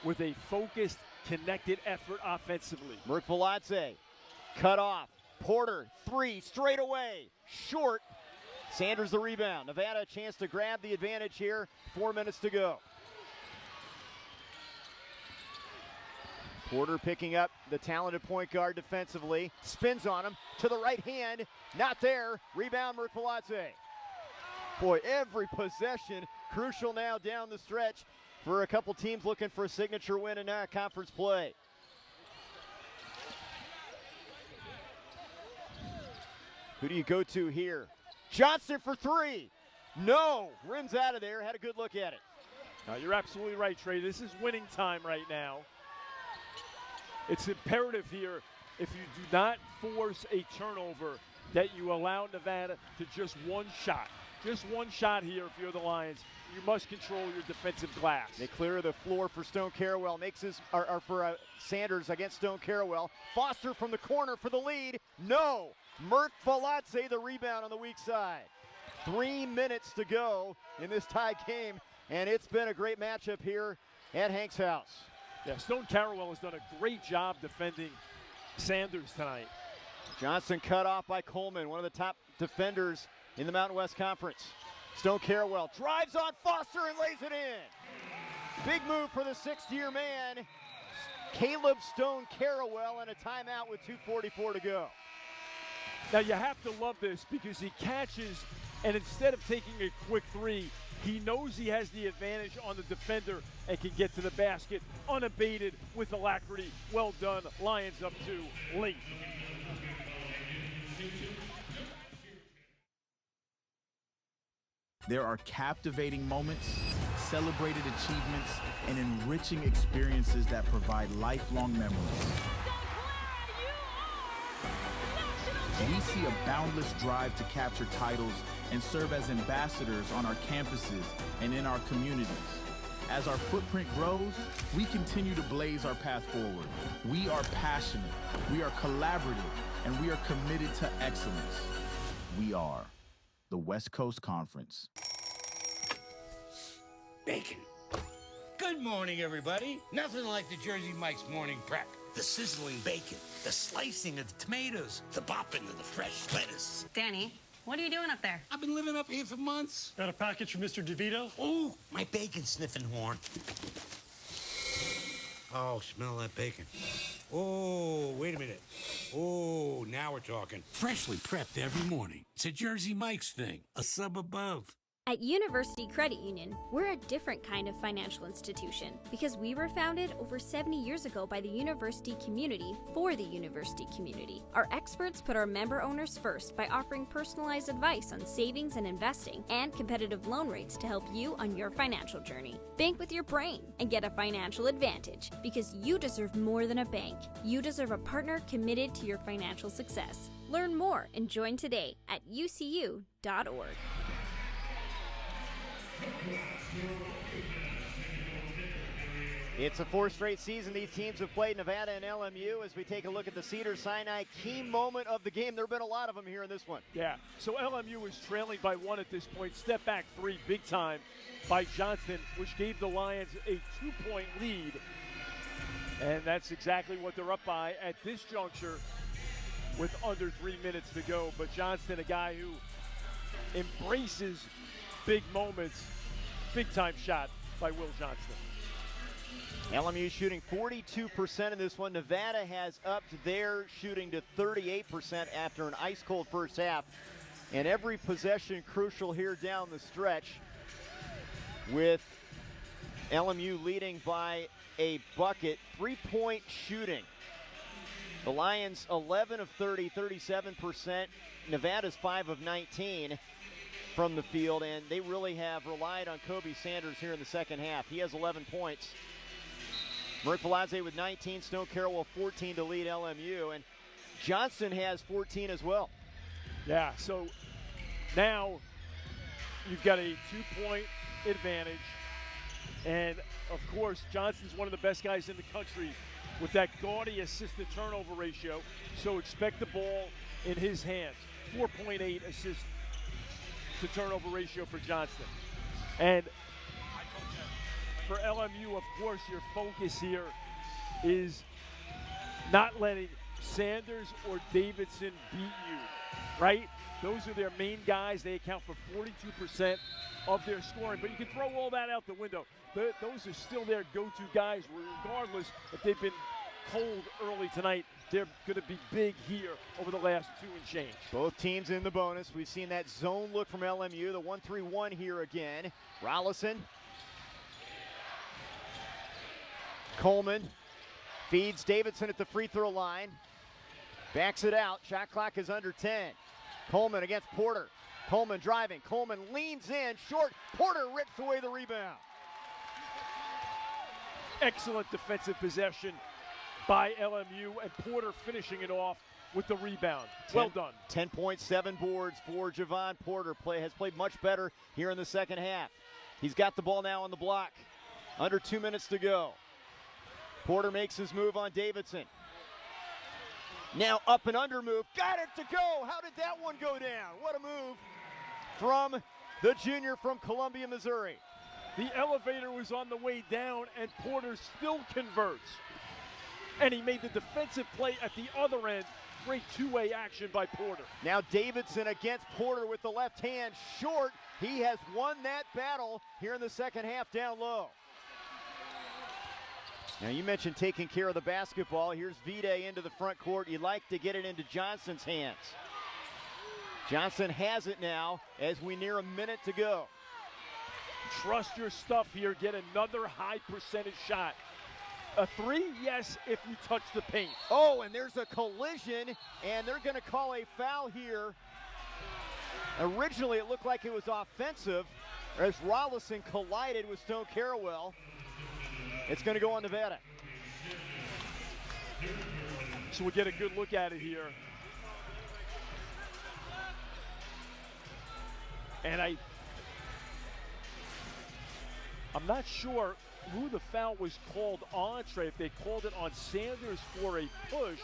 with a focused, connected effort offensively. Mert Veladze cut off. Porter, three, straight away, short. Sanders the rebound. Nevada a chance to grab the advantage here. 4 minutes to go. Porter picking up the talented point guard defensively. Spins on him to the right hand. Not there. Rebound, Mert Veladze. Boy, every possession crucial now down the stretch for a couple teams looking for a signature win in conference play. Who do you go to here? Johnson for three. No. Rims out of there. Had a good look at it. No, you're absolutely right, Trey. This is winning time right now. It's imperative here, if you do not force a turnover, that you allow Nevada to just one shot. Just one shot here if you're the Lions. You must control your defensive glass. They clear the floor for Stone Carrawell. Makes his, for Sanders against Stone Carrawell. Foster from the corner for the lead. No. Mert Veladze the rebound on the weak side. 3 minutes to go in this tie game, and it's been a great matchup here at Hank's house. Yeah, Stone Carrawell has done a great job defending Sanders tonight. Johnson cut off by Coleman, one of the top defenders in the Mountain West Conference. Stone Carrawell drives on Foster and lays it in. Big move for the sixth-year man, Caleb Stone Carrawell, and a timeout with 2:44 to go. Now you have to love this because he catches, and instead of taking a quick three, he knows he has the advantage on the defender and can get to the basket unabated with alacrity. Well done. Lions up 2 late. There are captivating moments, celebrated achievements, and enriching experiences that provide lifelong memories. We see a boundless drive to capture titles and serve as ambassadors on our campuses and in our communities. As our footprint grows, we continue to blaze our path forward. We are passionate, we are collaborative, and we are committed to excellence. We are the West Coast Conference. Bacon. Good morning, everybody. Nothing like the Jersey Mike's morning prep. The sizzling bacon, the slicing of the tomatoes, the bopping of the fresh lettuce. Danny, What are you doing up there? I've been living up here for months. Got a package from Mr. DeVito? Oh, my bacon sniffing horn. Oh, smell that bacon. Oh, wait a minute. Oh, now we're talking. Freshly prepped every morning. It's a Jersey Mike's thing, a sub above. At University Credit Union, we're a different kind of financial institution because we were founded over 70 years ago by the university community for the university community. Our experts put our member owners first by offering personalized advice on savings and investing and competitive loan rates to help you on your financial journey. Bank with your brain and get a financial advantage because you deserve more than a bank. You deserve a partner committed to your financial success. Learn more and join today at ucu.org. It's a fourth straight season these teams have played, Nevada and LMU. As we take a look at the Cedars-Sinai key moment of the game, there have been a lot of them here in this one. Yeah, so LMU is trailing by 1 at this point. Step back 3 big time by Johnson, which gave the Lions a 2-point lead. And that's exactly what they're up by at this juncture with under 3 minutes to go. But Johnston, a guy who embraces big moments. Big time shot by Will Johnston. LMU shooting 42% in this one. Nevada has upped their shooting to 38% after an ice cold first half. And every possession crucial here down the stretch, with LMU leading by a bucket. 3-point shooting. The Lions 11 of 30, 37%. Nevada's 5 of 19 from the field, and they really have relied on Kobe Sanders here in the second half. He has 11 points. Murthalazze with 19, Snow Carroll 14 to lead LMU, and Johnson has 14 as well. Yeah, so now you've got a 2-point advantage, and of course Johnson's one of the best guys in the country with that gaudy assist to turnover ratio, so expect the ball in his hands. 4.8 assist to turnover ratio for Johnston. And for LMU, of course, your focus here is not letting Sanders or Davidson beat you, right? Those are their main guys. They account for 42% of their scoring, but you can throw all that out the window. Those are still their go-to guys, regardless if they've been cold early tonight. They're going to be big here over the last 2 and change. Both teams in the bonus. We've seen that zone look from LMU. The 1-3-1 here again. Rollison. Coleman feeds Davidson at the free throw line. Backs it out. Shot clock is under 10. Coleman against Porter. Coleman driving. Coleman leans in. Short. Porter rips away the rebound. Excellent defensive possession by LMU, and Porter finishing it off with the rebound. Well done. 10.7 boards for Javon Porter. Has played much better here in the second half. He's got the ball now on the block. Under 2 minutes to go. Porter makes his move on Davidson. Now up and under move. Got it to go. How did that one go down? What a move from the junior from Columbia, Missouri. The elevator was on the way down, and Porter still converts. And he made the defensive play at the other end. Great two-way action by Porter. Now Davidson against Porter with the left hand short. He has won that battle here in the second half down low. Now you mentioned taking care of the basketball. Here's Vide into the front court. You'd like to get it into Johnson's hands. Johnson has it now as we near a minute to go. Trust your stuff here. Get another high percentage shot. A three, yes, if you touch the paint. Oh, and there's a collision, and they're going to call a foul here. Originally, it looked like it was offensive as Rollison collided with Stone Carrawell. It's going to go on Nevada. So we'll get a good look at it here. And I'm not sure who the foul was called on, Trey. If they called it on Sanders for a push,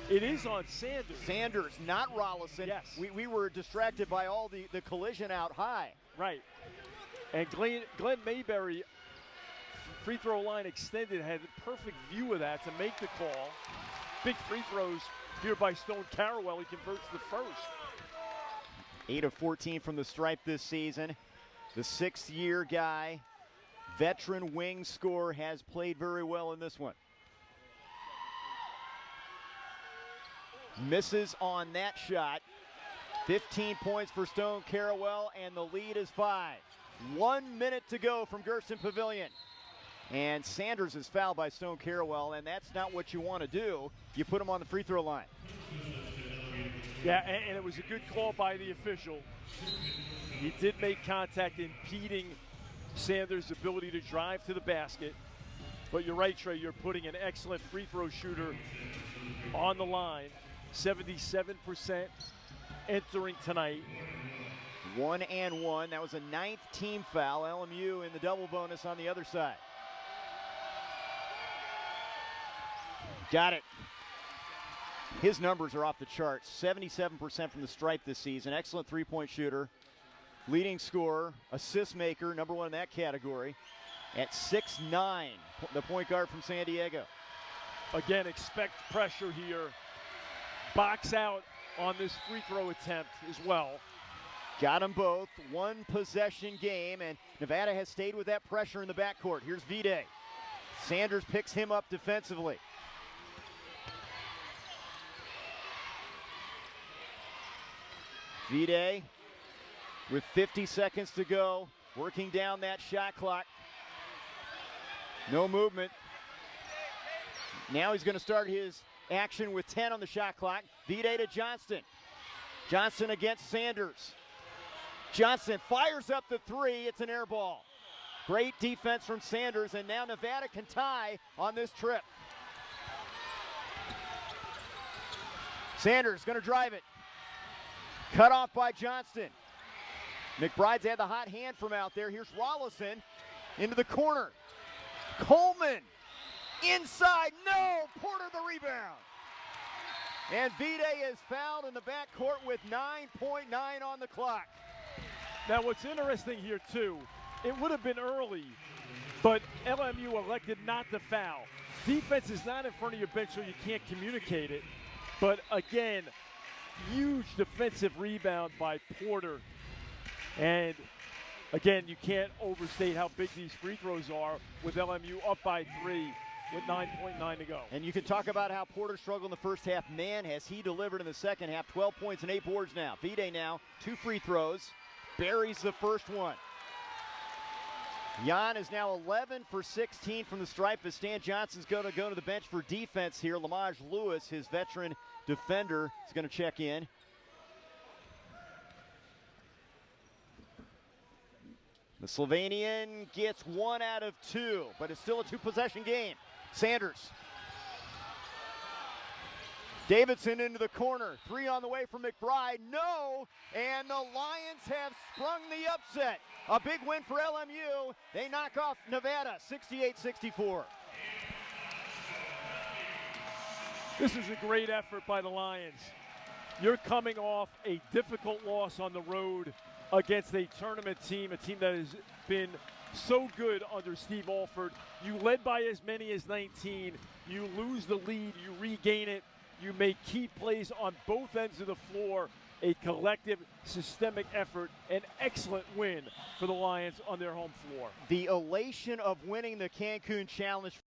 it is on Sanders. Sanders, not Rollison. Yes. We were distracted by all the collision out high. Right. And Glenn Mayberry, free throw line extended, had a perfect view of that to make the call. Big free throws here by Stone Carrawell. He converts the first. 8 of 14 from the stripe this season. The sixth-year guy, veteran wing scorer, has played very well in this one. Misses on that shot. 15 points for Stone Carawell, and the lead is 5. 1 minute to go from Gersten Pavilion. And Sanders is fouled by Stone Carawell, and that's not what you want to do. You put him on the free throw line. Yeah, and it was a good call by the official. He did make contact, impeding Sanders' ability to drive to the basket. But you're right, Trey, you're putting an excellent free throw shooter on the line. 77% entering tonight. 1 and 1. That was a 9th team foul. LMU in the double bonus on the other side. Got it. His numbers are off the charts. 77% from the stripe this season. Excellent three-point shooter. Leading scorer, assist maker, number 1 in that category. At 6'9", the point guard from San Diego. Again, expect pressure here. Box out on this free throw attempt as well. Got them both. One possession game, and Nevada has stayed with that pressure in the backcourt. Here's Vide. Sanders picks him up defensively. Vide with 50 seconds to go, working down that shot clock. No movement. Now he's going to start his action with 10 on the shot clock. Vide to Johnston. Johnston against Sanders. Johnston fires up the three. It's an air ball. Great defense from Sanders, and now Nevada can tie on this trip. Sanders going to drive it. Cut off by Johnston. McBride's had the hot hand from out there. Here's Rollison into the corner. Coleman inside. No! Porter the rebound. And Vide is fouled in the backcourt with 9.9 on the clock. Now what's interesting here too, it would have been early, but LMU elected not to foul. Defense is not in front of your bench so you can't communicate it. But again, huge defensive rebound by Porter. And again, you can't overstate how big these free throws are with LMU up by 3 with 9.9 to go. And you can talk about how Porter struggled in the first half. Man, has he delivered in the second half. 12 points and 8 boards now. Vide now, 2 free throws. Buries the first one. Jan is now 11 for 16 from the stripe as Stan Johnson's going to go to the bench for defense here. Lamage Lewis, his veteran defender, is going to check in. The Slovenian gets 1 out of 2, but it's still a 2-possession game. Sanders. Davidson into the corner. 3 on the way from McBride. No! And the Lions have sprung the upset. A big win for LMU. They knock off Nevada 68-64. This is a great effort by the Lions. You're coming off a difficult loss on the road against a tournament team, a team that has been so good under Steve Alford. You led by as many as 19. You lose the lead. You regain it. You make key plays on both ends of the floor. A collective, systemic effort. An excellent win for the Lions on their home floor. The elation of winning the Cancun Challenge